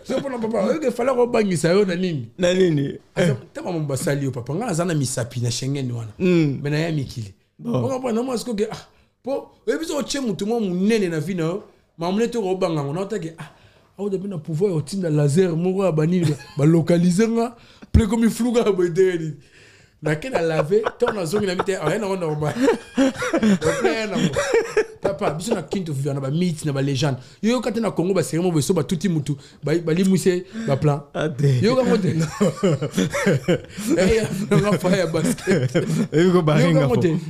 C'est pour papa, il fallait rebangisa yo na nini. Na nini. Tama mon basali papa nga zana misapi na Schengen wana. Mais na ya mikili. On comprend non moi ce que po, et puis o che mutu mo munene na vina mamle to robanga on a que ah on a bien pouvoir au team de laser moko bani ba localiser nga plus comme flou ga ba deri na ke na laver to na zongi na mite rien na normal papa biso na kinto vivre na ba mythe na ba légende yo quand na Congo ba seremo beso ba tuti mutu ba limuse ba plan yo ga mote na fa ya basket yo go baringa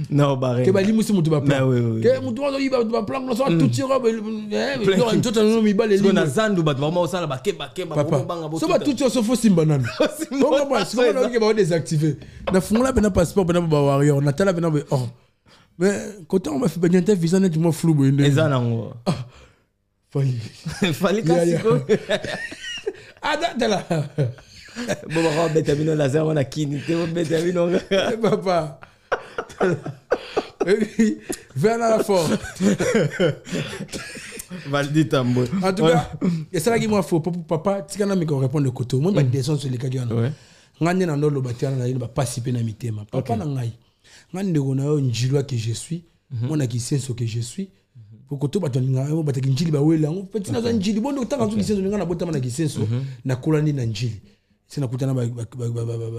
non baringa ke ba limuse mutu ba plan ke mutu wa yi ba plan na so tuti robe no tout no mi ba le limuse na zandu ba vraiment osala ba keba banga so ba tuti so fo simba nana donc moi si on ke ba désactiver na fungola bena passeport bena ba warrior na tala bena oh mais quand on m'a fait bien tes visage net moi flou boy ezanango fali kasiko ada la bon ba betamino laser on a kini te betamino papa vers la force Valdi Tambo en tout cas et ça là qui moi faut papa tikana mi ko répondre le koto moi ba descendre sur les cas ngane na ndolo batiana na ba participer na mitema papa na ngai ngande ko na njilwa que je suis mona ki senso que je suis pour que to batonga bataki njili ba wela ngo petit na njili bondo tanga nzuki senso ngana botama na ki senso na kolani na njili sina kutana ba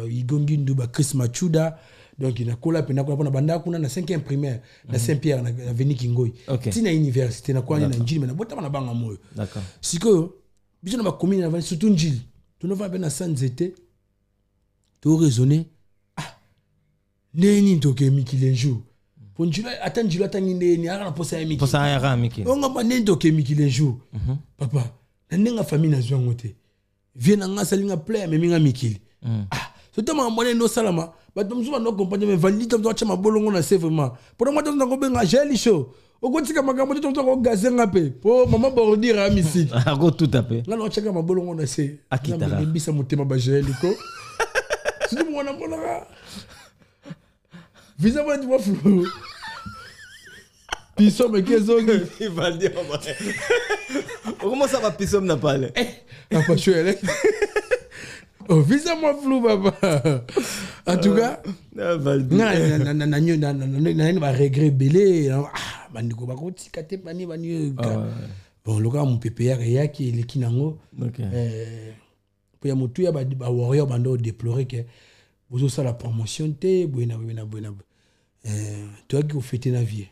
igongi ndu ba Chris Machuda donc na kola pe na kola na banda kuna na 5e primaire na Saint-Pierre na avenue Kingoi tina université na kwani na njili na botama na banga moyo d'accord siko biso na ba commune na surtout njili to no va be na sanzete to raisonner neni toke mikile jour pour njilo atanjilo atanginde ni ara posa mikile posa ya mikile onga maneni toke mikile jour papa na nenga famille na zwango te vient na ngasalinga play mais minga mikile so tama mone no salama bato mzuba no compagnie mais valide to chama bolongo na c'est vraiment pour moi to ngo benga jeli show okotika makambo to to gazenga pe po mama bordir a misiki ako tout tapé nga no chaka mabolongo na c'est akitara mbisa motema ba jeli ko c'est moi na bolonga visa moi tu flou piso me kezongi il va dire comment ça va piso na parler na pas chouer oh visa moi flou papa en tout cas na ba regret belé bandiko ba ko tikate bani bon loka mon PPR ya ki le kinango pour ya mutu ya ba warrior bando déplorer que vous ça la promotion te buena toi qui vous fêtez la vie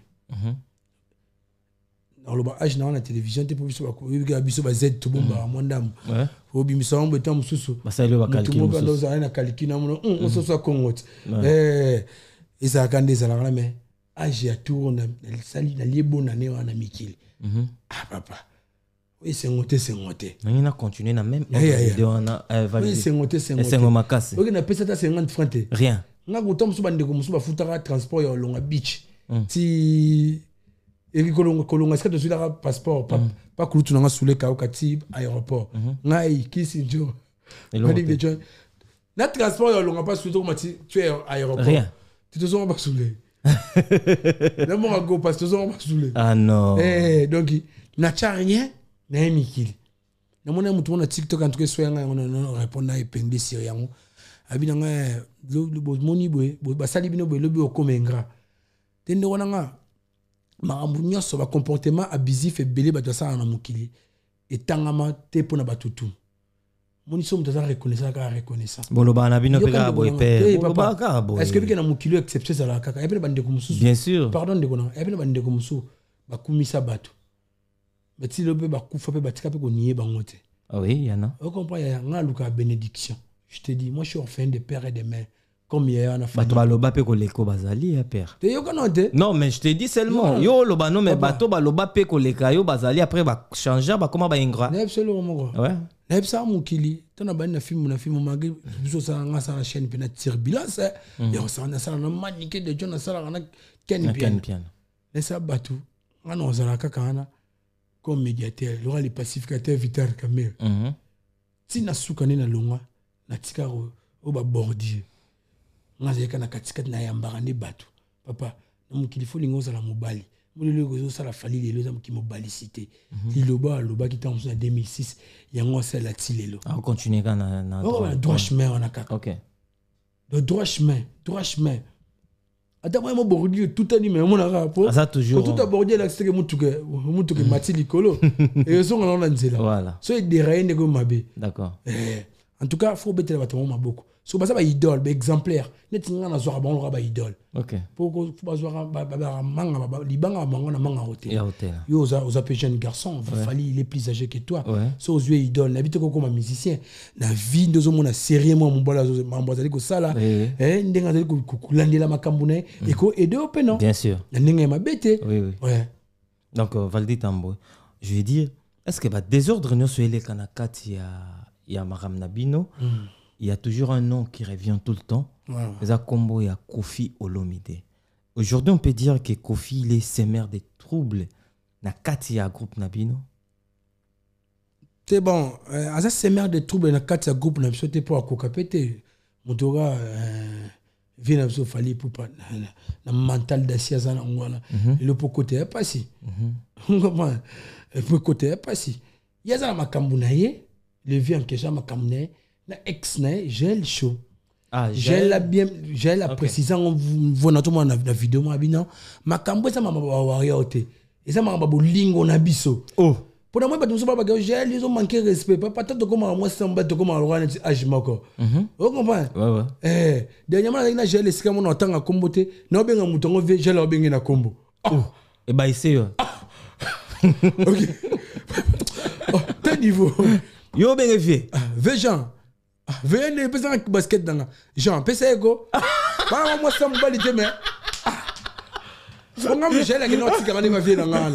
dans le âge na la télévision te pour biso ba biso ba Z to bomba mwandam faut bimisa on betam mususu basalo ba kalki mususu ndo za na kalki na muno on so so kongot isa kande za la mais âge ya tour na sali na liebo na ne wana mikili papa oui c'est ngoté na continuer na même vidéo na oui c'est ngoté makase ok na pesa ta 50 francs te rien nga ko tom suba ndeko musuba futaka transport ya longa beach ti et kolonga ska to sula passeport pas kulutu nga sule ka okati aéroport ngai kisi jo na transport ya longa pas sulu ko mati tu es aéroport rien tu te sens pas sule na mo go pas tu te sens pas sule ah non donc na rien na mikili na mona mutu mona TikTok en tout cas soya nga on répondre na epengli sur yango abina nga lo moni boy basali bino boy lobi okomengra tende wana nga makambo nyonso ba comportement abusif ebele bato asala na mokili etangama te mpona batutu moni so moto aza reconnaissant boloba na bino peka boy pe boloba ka boy est-ce que bike na mokili exception ezala kaka epele bandeko mosusu bien sûr pardon ndeko na epele bandeko mosusu bakumisa bato bati lobe bakufa pe batika pe konie bango te ah oui yana on comprend ya nga luka bénédiction je te dis moi je suis orphelin de père et de mère comme hier on a fait bato baloba pe koleko bazali ya père te yo kanonte non mais je te dis seulement yo loba non mais bato baloba pe koleka yo bazali après ba changer ba comment ba ingrat absolument mon gars ouais na ça mon kili tona ba na film magi biso ça nga ça la chaîne pe na turbulence et ça na ça na manique de John ça na ken piano et ça bato nga no zala kaka comme médiateur il y aura les pacificateurs Vital Kamel si na sukane na longa na tikaro o ba bordier ngazeka na katikati na yambaka ne bato papa na mokili fo lingo za la mobali molelo ko ça la fali lelo za mokili mobalicité loba ki tanzo na 2006 yango ça la tilelo on continue na droit chemin on a kaka OK le droit chemin Attends, moi, je bordi tout à mais mon rapport. Ça toujours. Tout à bordi, là, c'est que je mati licolo. Et ils sont en Anzela. Voilà. So, ils déraillent, ils mabé. D'accord. En tout cas, il faut bêter le bâtiment beaucoup. So, ça va idole, exemplaire. Net nga na zwa bon raba idole. OK. Pour faut zwa manga libanga manga na manga hôtel. Et hôtel. Yo oza pe jeune garçon, fallait il est plus âgé que toi. Ouais. So aux yeux idole, n'habite ko comme musicien. Na vie ndozo mona sérieux moi mon bola mambazali ko sala. Ndenga zali ko kulandela makambo na et ko aider au pénon. Bien sûr. Na ndenga mabete. Oui oui. Ouais. Donc Valdi Tambo, je vais dire est-ce que désordre no soyele kanakati ya Maram Nabino? Il y a toujours un nom qui revient tout le temps. C'est ça combo il y a Kofi Olomide. Aujourd'hui, on peut dire que Kofi il est sémère des troubles na Katia groupe Nabino. C'est bon, ça sémère des troubles na Katia groupe Nabino, c'était pour akokapete. Motora vient à fali pour pas na mental d'acier ça ngwana. Le pour côté est passé. On comprend. Le pour côté est passé. Il y a ça makambu na ye, le vie en question makambu na na ex na gel chaud. Ah, gel la bien gel la précisant on voit notamment na vidéo moi bino makambo ça mama waria ote. Et ça mama bolingo na biso. Oh. Pour moi ba tumso ba gel ils ont manqué respect pas tant comme moi samba to comme alora na age mako. Vous comprenez? Ouais. Dernièrement na gel esika mon otanga kombote na obenga mutongo ve gel obenga na kombo. Oh. Et ba ici OK. Tel niveau. Yo benga vie. Ve Jean. Venez peser un basket dans Jean pesa ego. Ba moi ça mbali te mais. On a mis gel que non tika mani ma vie dans là.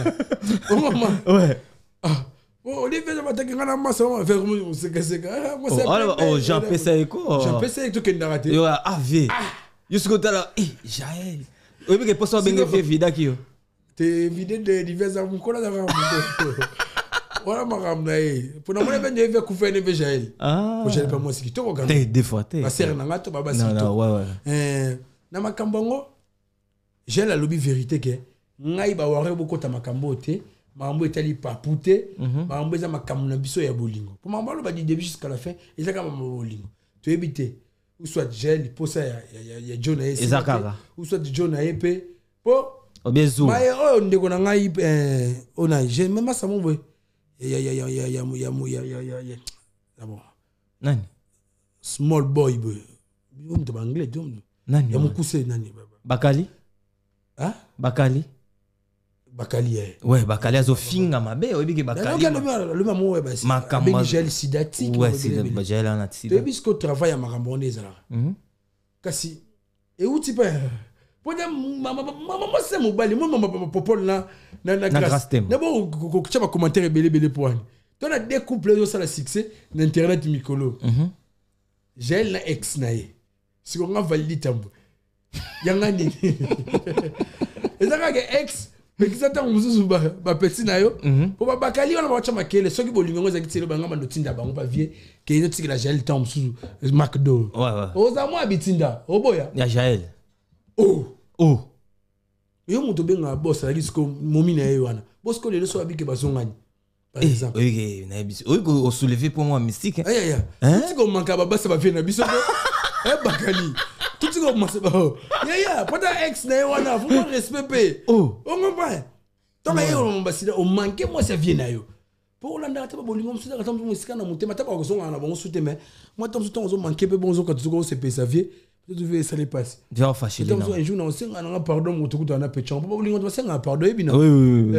Ouais. Oh, les gens vont t'attaquer dans ma salon faire comme c'est que c'est moi c'est oh Jean pesa ego. Jean pesa ego qui n'a raté. Yo AV. Jusqu'au là Jaël. Oui mais que pour ça benga vie vida qui yo. T'es vidé de divers amours qu'on a dans voilà ma ramnaï pour nous on est venu couper ne Jaël pour Jaël pas moi c'est qui toi regarde des fois t'es ma sœur n'a to baba c'est toi ouais na makambango j'ai la lobby vérité que ngai ba ware beaucoup ta makambo te mambo etali papute mambo za makambo na biso ya bolingo pour mambo lo ba du début jusqu'à la fin et ça comme bolingo tu éviter ou soit Jaël pour ça ya John et ou soit John et pe pour obezu mais oh ndeko na ngai on a j'ai même ça mon boy ya d'abord nani small boy boy on te anglais dom nani ya mukuse nani Bakali Bakali ouais Bakali azo finga mabe obi Bakali le maman ouais basi makambo gel sidati ouais c'est gel en atide depuis ce que travail à maramboneza là kasi et où tu peux maman c'est mobile moi maman popol na grâce d'abord ko tchaba commentaire belé point toi na deux couples ça la succès l'internet mikolo gel na ex nae si on a validé tambo yanga ni ezaka ke ex mais qui s'attend mususu ba petit na yo pour ba Bakali on va tchama kele soki bolingo ngeza kitelo banga mando tinda bango pa vie ke yo tikila gel tam mususu McDo ouais oza moi bitinda oboya ya Jaël oh yo muto benga boss la risiko momi na yo wana boss ko le so abike bazongani par exemple oui na biso oui ko soulever pour moi mystique hein tu ko manka baba ça va venir na biso Bakali tout ce que moi c'est pas ya pendant ex na yo wana faut respect on comprend tant que yo mbasila on manque moi ça vient na yo pour landa ta bolingo msuda ka tambo musika na mutema ta ba ko zonga na bongo soute mais moi tambo to zo manquer pe bonzo ka tuko se pe ça vient tu veux ça les passe tu vas fâcher les gens un jour on sait on a pardon mon tout dans na péchon pas bolingo to senga pardon et bino oui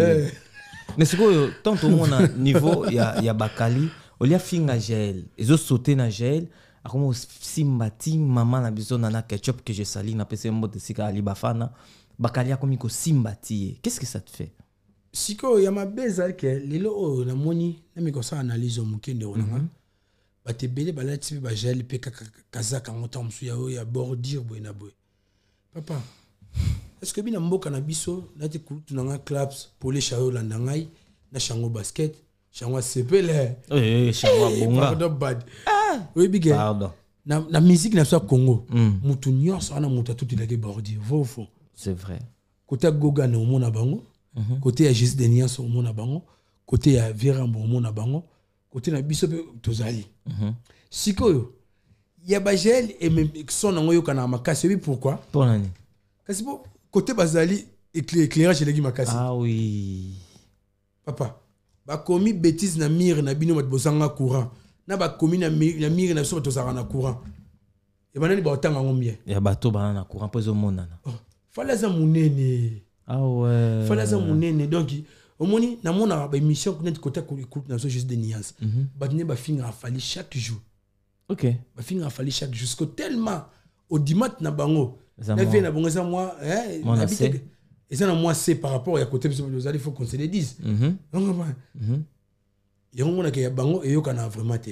mais c'est quoi tant au moins à niveau il y a Bakali on y a finga gel ils ont sauté na gel comme simbati maman na biso na ketchup que je sali na pese mot de sika ali bafana Bakali a comme ko simbati qu'est-ce que ça te fait siko ya mabeza que lelo na moni na mi ko ça analyse mo kende ona ba te belé ba la ti ba gel pe kazaka ngota msu ya bordure boina boy papa est-ce que bina mboka na biso na te kutu na clubs pour les chao la ndangai na chango basket chango sepele chango bonga pardon bad oui big pardon na musique na so Congo mutu nyos ana mutu tout il a bordure faux c'est vrai côté Goga na mona bango côté ya Jésus Denias au mona bango côté ya Virambo au mona bango côté na biso tozali sikoyo ya bagel et même son nango yo kana makasi oui pourquoi pour nani Kasi bon côté bazali éclairage eleki makasi. Ah oui. Papa, ba commis bêtise na mire na bino bosanga courant. Na ba commis na mire na so tozanga na courant. Et banani ba otanga ngombie. Ya bato ba na courant pozo monana. Fallait ça munene. Ah ouais. Fallait ça munene donc au moni na mona ba émission connaître côté écoute na so juste des nuances. Ba tenir ba finir a fallu chaque jour. OK. Ba finir a fallu chaque jour jusqu'au tellement au dimat na bango. Na vie na bongo ça moi et ça moi c'est par rapport à côté il faut qu'on se le dise. Donc il y a un monde qui a bango et yo kana vraiment te.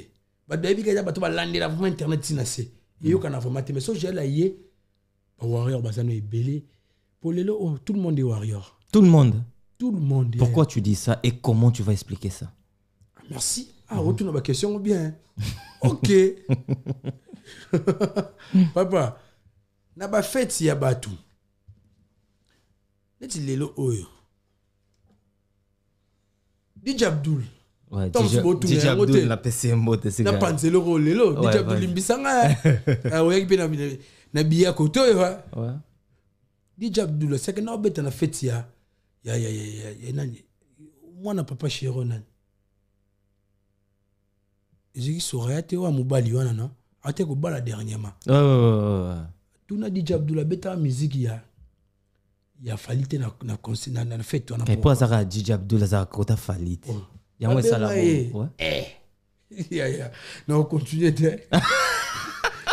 Ba dabi ka ba to ba landela vraiment internet sinase. Et yo kana vraiment te mais so j'ai là yé ba warrior ba ça no ebelé. Pour les lots, tout le monde est warrior. Tout le monde. Tout le monde. Pourquoi tu dis ça et comment tu vas expliquer ça? Merci. Ah, retourne à ma question bien. Ok. Papa, n'a pas fait si y a batou. N'est-ce les lots oyo. DJ Abdul. Ouais, DJ Abdul la PC mbote c'est. Na pensé le rôle lo. DJ Abdul limbisanga. Ah ouais, qui na biya koto ouais. DJ Abdul, c'est que nous avons fait ya nani. Moi na papa chéro nani. J'ai dit sourire te wa mobali wana non. Ate ko bala dernièrement. Ouais. Tout na DJ Abdul beta musique ya falite na concert na fête wana. Et pour ça DJ Abdul ça kota falite. Ya moi ça là. Ouais. Ya. Non continuer te.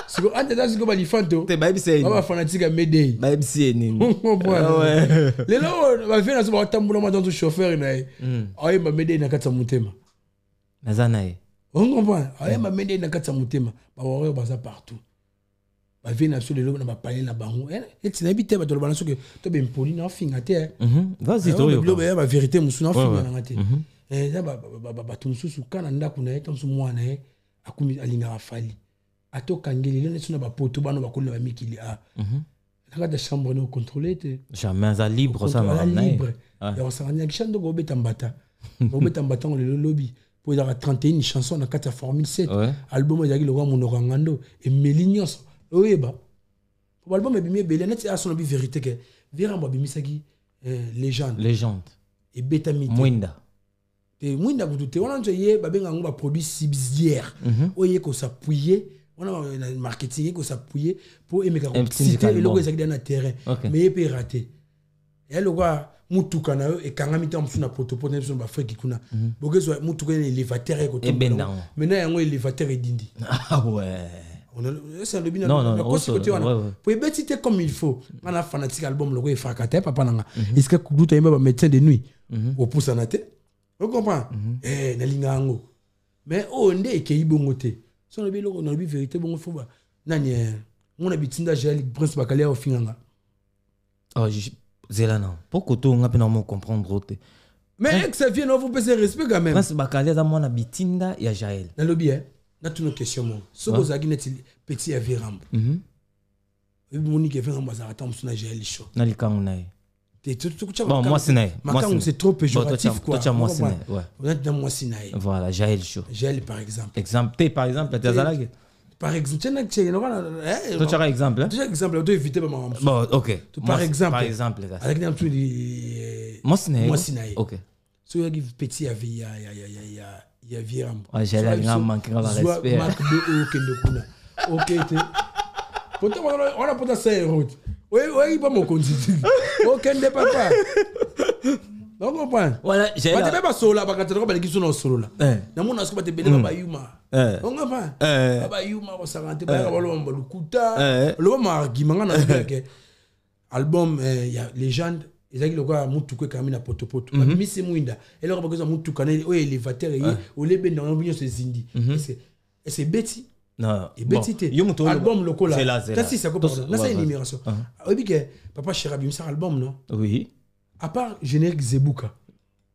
Siko ante da siko bali fanto. Te ba bise. Ba fanatique à Medei. Ba bise nini. Ouais. Les là ba vient na so ba tambula ma dans chauffeur na. Aye ba Medei na katsa mutema. Nazana e. On comprend. Aye ba Medei na katsa mutema. Ba warrior ba ça partout. Ba vient na so les lots na ba parler na bango. Et tu n'habites pas dans le balance que to be impoli na finga te. Vas-y toi. Ba vérité musu na finga na te. Eh ça ba tunsusu kana ndako na eto so mwana e akumi alinga afali. Ato kangeli le nesuna ba poto bano ba kolona ba mikili a la de chambre no contrôler te jamais à libre ça na libre et on s'en a chando go beta mbata on le lobby pour il y a 31 chansons na kata formule 7 album ya ki le roi monokangando et melignos oyeba pour album bimi belé net a son bi vérité que vera mbo bimi saki légende et beta mite mwinda te mwinda kutu te wana nje ba benga ngo ba produit subsidiaire oye ko s'appuyer on a un marketing qui s'appuyer pour aimer citer le logo exact dans le terrain mais il peut rater et le gars mutuka na et kangami tam suna potopoto sur ba frère kikuna bogezo mutuka élévateur et côté maintenant yango élévateur et dindi ah ouais on a c'est le bien non côté on pour betiter comme il faut on a fanatique album logo et fracate papa nanga est-ce que kuduta yemba médecin de nuit au pousse na te on comprend na lingango mais ndé ke ibongote so na bilo na bi vérité bon faut ba nani mon habitinda gel prince bakalia au finanga oh zela non pourquoi tu on a pas comprendre route mais que ça vient on vous peut respect quand même prince bakalia za mon habitinda ya jael na lobby na tout nos questions mon so bozaki net petit ya virambo monique virambo za attendre sur na jael show na likangu nae bon moi c'est c'est trop péjoratif quoi moi c'est moi c'est voilà Jaël Show Jaël par exemple par exemple par exemple tu as exemple tu as exemple tu éviter pas maman bon ok par exemple avec un truc moi c'est ok so il y a petit il y a viram Jaël a manqué de respect marque de ok pourtant on a pas ça route oui pas mon constitut aucun des papa donc on prend voilà j'ai là pas solo ba katero ba likiso na solo là na mona asko ba te belela ba yuma on comprend ba yuma ba sarante ba ba lo lukuta lo ma argument na que album ya légende ezaki lokwa mutu ko kamina potopoto ba misi mwinda et là ba ko mutu kaneli o élévateur et o lebe na mbinyo se zindi et c'est Betty. Non, et betité album local là si ça comme ça c'est une numération oui que papa Cherabi ça album non oui à part générique Zebuka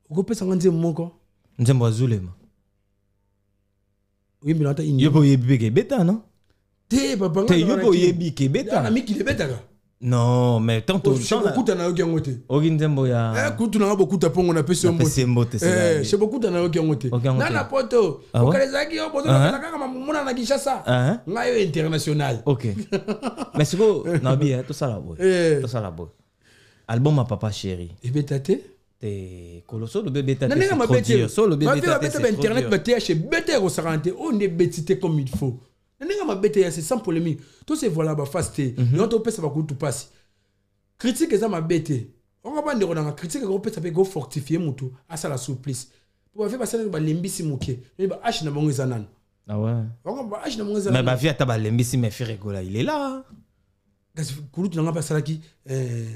on peut s'en dire moko nzembo zulema oui mais là yobo yebi ke beta non te papa te yobo yebi ke beta na miki le beta Non, mais tant que chez beaucoup t'en as qui ont été. Ogindembo ya. Écoute, on a beaucoup de pongo on a payé mbote. Chez beaucoup t'en as qui ont été. Nana poto. Au Kalezaki au poto na kaka mona na Kinshasa. Ngayo international. OK. Mais c'est quoi Nabi tout ça là boy. Tout ça là boy. Album à papa chéri. Et bétate te colosso le bébé tate. C'est trop dur. Solo le bébé tate. C'est internet bété chez bété au sarante. On est bétité comme il faut. Nenga ma bété c'est sans polémique. Tout c'est voilà ba fasté. Non to pesa ba kutu passe. Critique ça ma bété. On va pas dire on a critique go pesa pe go fortifier mutu à ça la souplesse. Pour faire passer ba lembisi muke. Ni ba h na mongo zanan. Ah ouais. On ba h na mongo zanan. Mais ba via ta ba lembisi mais frère Gola, il est là. Koulut n'a pas ça qui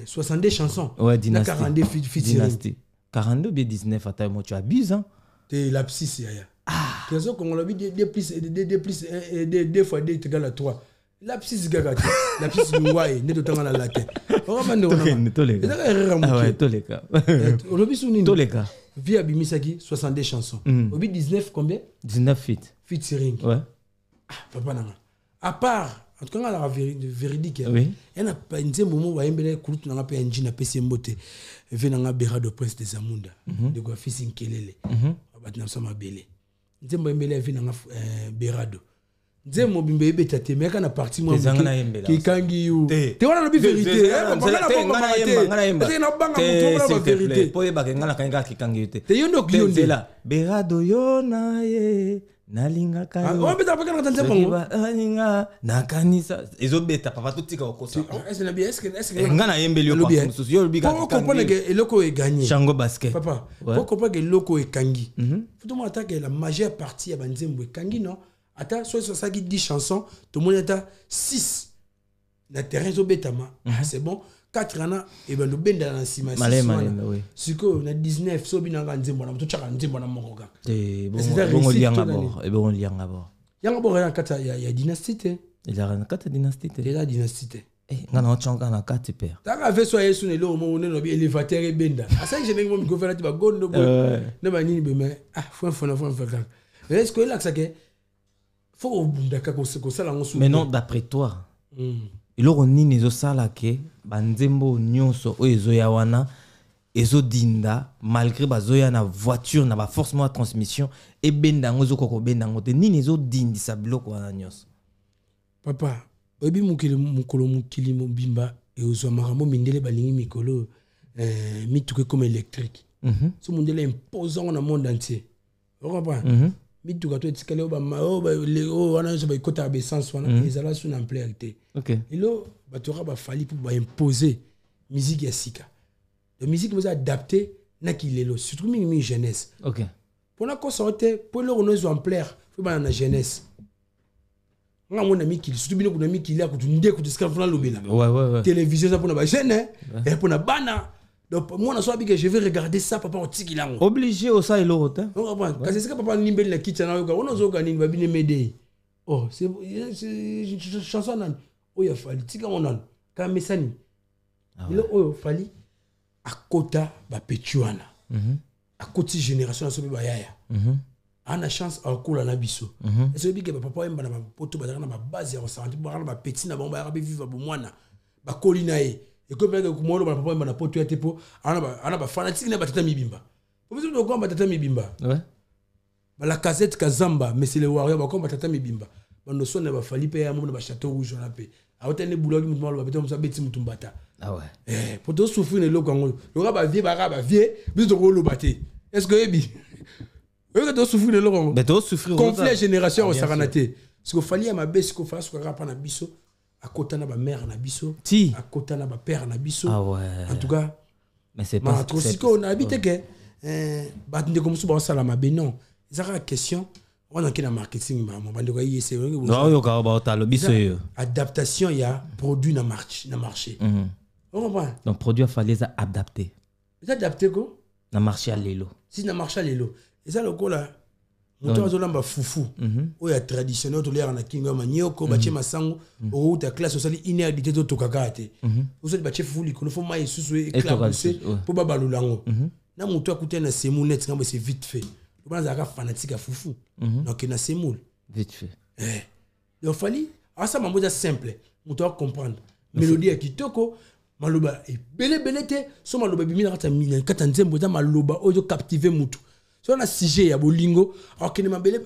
62 chansons. Ouais, Dynasty. 42 featuring. Dynasty. 42 ou 19 attends moi tu abuses hein. T'es lapsis yaya. Ah. Qu'est-ce qu'on l'a vu deux fois 2 égale à 3. Lapsis gaga. Lapsis ngwaye ne totanga la latin. On va demander. Tous les gars. Ah ouais, tous les gars. On l'a vu sous nini. Tous les gars. Via Bimisaki 62 chansons. Obi 19 combien? 19 featuring. Ouais. Ah papa nanga. À part en tout cas la véridique. Oui. Il y a pas un moment où il y a un coup de pe engine PC mbote. Venanga Berado Prince des Amunda. De quoi fils inkelele. Abatna sama belé. Nzembo embele venanga Berado. Nzembo bimbe betate mais kana parti moi ki kangi you. Te wana lobi vérité. Te na banga mutu na vérité. Po eba ngana kanga ki kangi you te. Te yondo kiyonde la. Berado yona ye. Nalinga kayo. On peut pas quand nzembo. Nalinga nakanisa. Ezobeta papa tutika okosa. Est-ce na bien est-ce que ngana yembeli yo kwa mususu yo biga. Pour comprendre que eloko est gagné. Chango basket. Papa. Pour comprendre que eloko est kangi. Faut tout attaquer la majeure partie ya banzembo est kangi non. Attends, soit ça qui 10 chansons, tout le monde est à 6. Na terrain zobetama. C'est bon. 4 ans et ben le ben dans la cima. Malé oui. Si que na 19 so binanga nzembo na to chaka nzembo na mokoka. Bon lien d'abord. Et bon lien d'abord. Yanga bo ya kata ya dynastie. Il y a une carte dynastie. Il y a dynastie. Eh, ngana changa na carte père. Tanga ve so yesu ne lo mo no bi élévateur e benda. Asa je nengo mi go fela ti ba gondo bo. Ne ba nini be me faut kan. Est-ce que là que ça que faut bundaka ko sala ngosu. Mais non d'après toi. Iloko nini ezosala ke banzembo nyonso oyo ezoya wana ezodinda malgré bazoya na voiture na ba forcément transmission ebenda ngo ezokoko benda ngo te nini ezodindisa biloko wana nyonso. Papa oyebi mokolo mokili mobimba ezwa makambo mindele balingi mikolo mituke comme électrique. So mondele imposant na monde entier. On comprend? Mituka to etikale o ba wana so ba ikota ba essence wana ezala sous amplitude. OK. Et là batora ba fali pour ba imposer musique ya sika. La musique vous adapter na kilelo surtout mi jeunesse. OK. Pour na ko sorte pour le renou ampleur faut ba na jeunesse. Nga mona mi kili surtout bino kuna mi kili akutu ndeko tiska funa lobela. Ouais. Télévision ça pour na ba jeune et pour na bana. Donc moi je vais regarder ça papa au tikilango. Obligé au ça et l'autre. On comprend. Parce que c'est papa nimbel na kitchen on ozo kanini ba bine mede. Oh, c'est chanson nan. Oh ya fali tika monan. Ka mesani. Il oh fali akota ba petuana. Akoti génération so ba yaya. Ana chance akula na biso. Et c'est que papa emba na ba poto ba na ba base ya ressentir ba na ba petit na ba ba vivre ba mwana. Ba kolinae. Et comme que kumolo ba papa na poto ya tepo ana ba fanatique na batata mibimba. Vous voyez donc batata mibimba. Ouais. Ba la casette kazamba mais c'est le warrior ba comme batata mibimba. Ba no sonna ba fali pe ya mo na château rouge na pe. A otene boulot mutu malo ba beto mo sa beti mutumbata. Ah ouais. Pour to souffrir ne loko ngolo. Yo ba vie biso to lo baté. Est-ce que ebi? Yo to souffrir ne loko. Mais to souffrir conflit génération au saranaté. Ce que fali ya mabe ce que fa ce que rapa na biso. À côté na ba mère na biso, à côté na ba père na biso. Ah ouais. En tout cas, mais c'est pas trop si on habite que ba ndé comme ça ba sala mabe non. Ça la question on a qui na marketing maman ba ndeko yi c'est non yo ka ba ta lo biso yo. Adaptation il y a produit na marché. On comprend. Donc produit fallait ça adapter. Adapter quoi? Na marché à lelo. Si na marché à lelo. Et ça le ko là moto azolamba fufu oya traditionnel to lera na kinga manyoko bache masango o ta classe osali inédité to tokaka te osali bache fufu likolo fo mai susu éclabousser po babalulango na moto akuta na semoule net ngambo c'est vite fait to banza ka fanatique à fufu donc na semoule vite fait il fallait ça mambo simple moto comprendre mélodie ya kitoko maloba ebele te so maloba bimi na kata nzembo za maloba oyo captiver mutu so na sujet ya bolingo akene mabele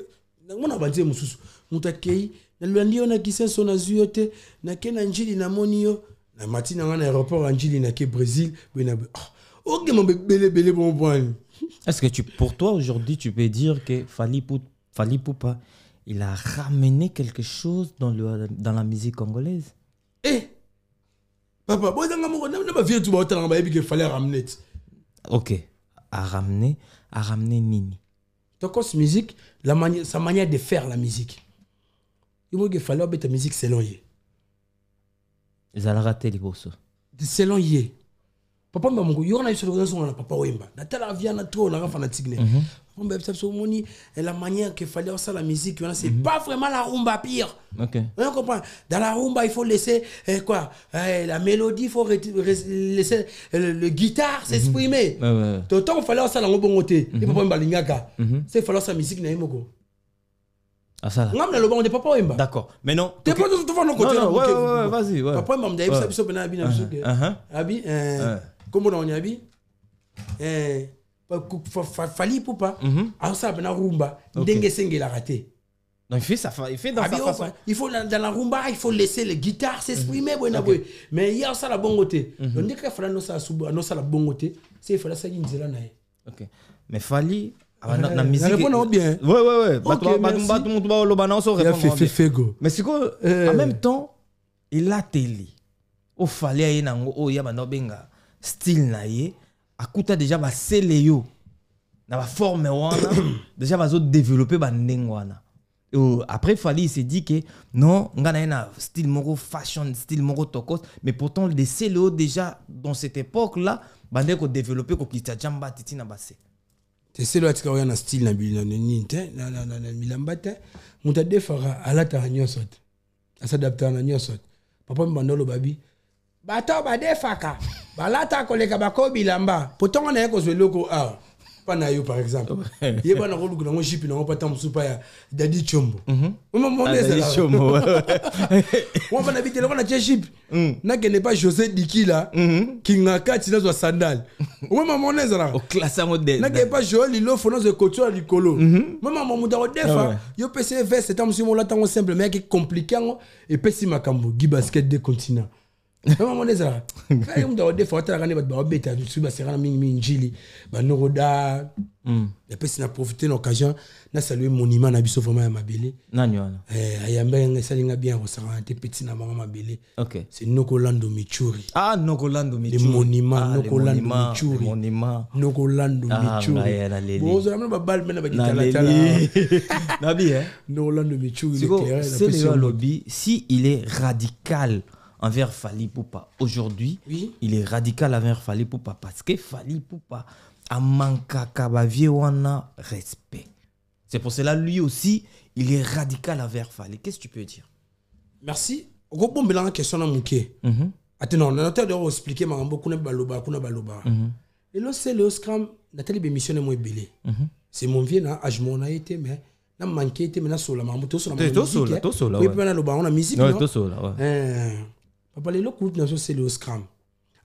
ngona banze mususu mutu akei na lwandi yo na kisenso na zuyo te na ke na njili na moni yo na matina ngana aéroport en njili na ke Brésil bena ok mabele bon point. Est-ce que pour toi aujourd'hui tu peux dire que Fally Ipupa il a ramené quelque chose dans la musique congolaise? Papa, bon, on va vivre tout le temps, il fallait ramener. Ok, à ramener Nini. Donc, musique, sa manière de faire la musique. Il fallait que la musique selon lui. Ils allaient rater les bosses. Selon lui. Papa, il y a une chose sur papa Wemba. Natala vient à trop, on a fanatique. La manière qu'il fallait faire la musique, c'est pas vraiment la rumba pire. Okay. On comprend. Dans la rumba, il faut laisser la mélodie, il faut laisser le guitare s'exprimer. Tout le temps, il fallait faire la rumba bon côté. Il faut pas balingaka. C'est fallait faire la musique na imoko. Ah ça. On a le bon de papa Wemba. D'accord. Mais non. T'es pas tout le côté. Non, ouais, vas-y. Papa Wemba, on a ça bien bien. Abi, comment on y abi? Fally Ipupa alors ça na rumba ndenge senge la raté. Donc il fait dans sa façon. Il faut dans la rumba il faut laisser les guitares s'exprimer mais il y a ça la bon côté donc dès qu'il fallait no ça la bon côté c'est il fallait ça nzela na. OK. Mais Fally la musique répond bien. Ouais. Ba lo bana so répond bien. Mais c'est quoi en même temps il a télé. O Fally aye nango o ya bana benga style na ye. Akuta déjà ba seleyo na ba forme wana déjà ba zo développer ba ndengwana. Après Fally il s'est dit que non ngana na style moko fashion style moko tokos mais pourtant les seleyo déjà dans cette époque là ba ndeko développer ko kita jamba titi na basse. C'est seleyo atika na style na ninte na milambata muta defara alata nyosot asadapta na nyosot papa mbandolo babi bato badefaka balata koleka bako bilamba pourtant on a ko zweloko pas na yo par exemple yeba na ko luku na jipi na pas tant musupa ya Daddy Chombo maman Daddy Chombo on va habiter là on a jip na que n'est pas José Diki là qui ngaka tina zo sandal o maman nezala au classe modèle na que pas Joel Lilo fono ze couture likolo maman muda o defa yo PC veste tant musumo la tant simple mais qui compliqué et pesi makambo gi basket des continents. Non mon ezra quand on doit défendre la gane ba beta tu ba sera mingi njili ba noroda et puis c'est na profiter l'occasion na saluer monument na biso vraiment ya mabele nani wana ayamba salinga bien au sera te petit na mama mabele. OK c'est Nokolando Michuri Nokolando Michuri le monument Nokolando Michuri monument Nokolando Michuri bon ça ba bal mena ba kitala na bien Nokolando Michuri c'est le lobby si il est radical envers Fally Ipupa. Aujourd'hui, il est radical envers Fally Ipupa parce que Fally Ipupa a manqué wana respect. C'est pour cela lui aussi, il est radical envers Fally. Qu'est-ce que tu peux dire? Merci. Au bon bilan question na muké. Attends, on a de expliquer mambo kuna baloba. Et là c'est le scrum Nathalie bémissionne moi belé. C'est mon vieux na âge mon a été mais na manqué été mais na sola mambo to sola. Oui, puis na loba on a musique non. Papa les locaux dans c'est le scrum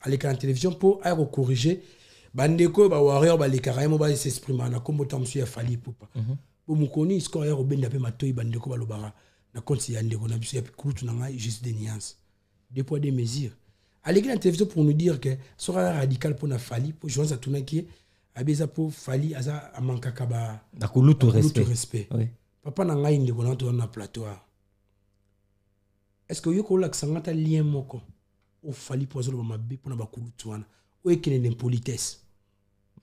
à l'écran télévision pour corriger bandeko ba warrior ba les carrément ba s'exprimer na kombo tam sur Fally Ipupa bo mukoni score ya robenda pe matoyi bandeko ba lobara na konti ya ndeko na biso ya kutu na ngai juste des nuances des poids des mesures à l'écran télévision pour nous dire que sera radical pour na Fally pour joindre ça tourner qui abeza pour Fally aza amankaka ba na kulutu respect oui papa na ngai ndeko na to na plateau. Est-ce que vous avez un lien moko au Fally pour le mabe pour na bakulutuana ou est qu'il une politesse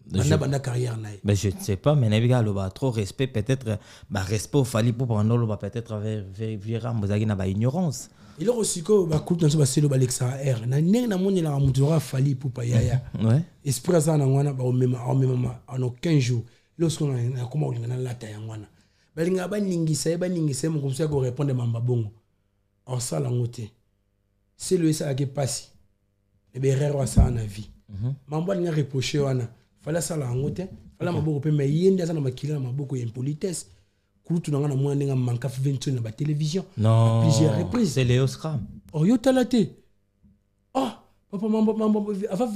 banda carrière na mais je ne sais pas mais nabiga lo ba trop respect peut-être ba respect au Fally pour prendre lo ba peut-être vers mbozaki na ba ignorance il est aussi que bakulutuana ba selo ba Alexa R na ndenge na moni la mutura Fally pour pa yaya ouais esprit ça na ngwana ba même en aucun jour lorsqu'on a comment on a la taille ngwana balinga ba ningisa mo comme ça ko répondre mamba bongo. Alors ça la moté c'est le ça qui passe les erreurs ça na vie mambo ni reprocher wana fallait ça la moté fallait maboko pe mais yenda ça na makila maboko ya impolitesse kulutu na ngana mwana nga manka 20 na ba télévision non plusieurs reprises c'est Léo Scram oh yo talaté Papa, maman, avant,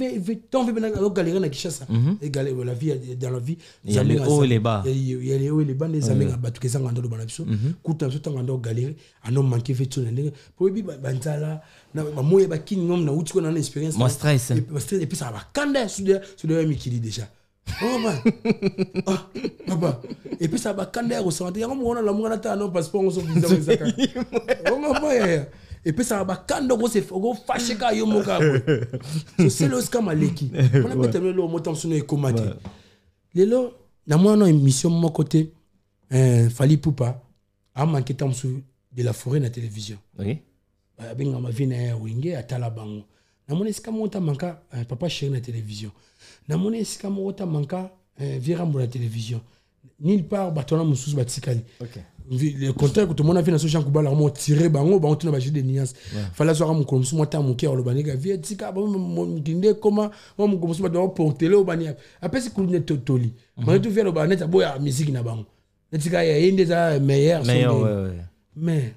tant que galérer dans Kinshasa, et galérer la vie, dans la vie, il y a les hauts et les bas. Il y a les hauts et les bas, les amis, à battre, qu'ils ont dans le banabso, coutant, tout en galérer, galérer, un homme manqué fait tout le pour lui, Bantala, moi, il y a qui nom, na outil qu'on a l'expérience. Moi, stress. Et puis ça va, quand sur le ami qui dit déjà. Oh, man. Papa. Et puis ça va, quand il y a on a la moine à un passeport, on s'en visa. Oh, maman, et puis ça va quand on se fâché quand yo moka c'est le scam aleki on a peut-être le mot temps sur les commander lelo na moi une émission mon côté Fali Poupa a manqué temps sur de la forêt na télévision oui benga ma vie na winge atala bango na mon scam monta manka papa chéri na télévision na mon scam monta manka vira mo la télévision nulle part batona mususu batikali OK le contraire que tout le monde a fait dans ce champ kubala on tiré bango ba on tuna ba des nuances fallait soit mon comme moi ta mon cœur le baniga vie tika ba mon dinde comment mon comme ça doit porter le bani après c'est cool net toli mais tout faire le bani ta boya musique na bango tika ya inde za meilleur mais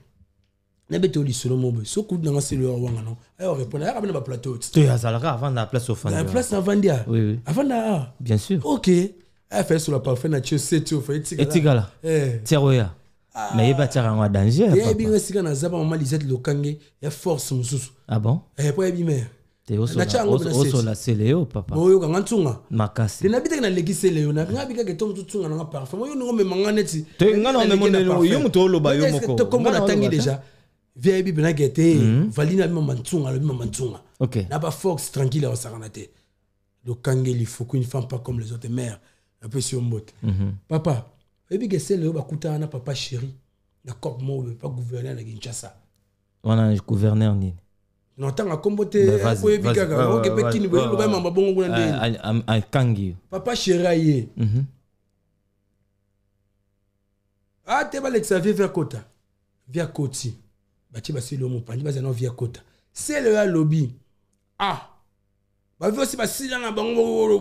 na betoli solo mo so coup dans c'est le wanga non alors répondre à ba plateau tu as alors avant la place au fond la place avant dia oui avant là bien sûr OK elle fait sur la parfait na c'est tu fait tika là tiroya mais il va tirer en danger. Il y a bien resté dans Zaba maman Lisette Lokange, il y a force mususu. Ah bon? Pas bien. T'es au sol la Céléo papa. Bon yo kanga tsunga. Makasi. Te nabita na legi Céléo na ngabika ke tom tsunga na parfum. Yo ngo me manganeti. Te ngana me monelo yo muto loba yo moko. Te comme na tangi déjà. Vieille bibi na gete valina maman tsunga le maman tsunga. OK. Na ba fox tranquille au saranate. Lokange il faut qu'une femme pas comme les autres mères. Un peu sur mot. Papa et puis que c'est le bakuta na papa chéri na cop mo pas gouverneur na Kinshasa on a gouverneur ni non tant à comboter ko ebika ga OK Pekin bo ba mamba bongo na ndeni a kangi papa chéri aye ah te ba Xavier vers Kota via Koti ba ti ba c'est le mo pandi ba zana via Kota c'est le lobby ah ba vi aussi ba sila na bango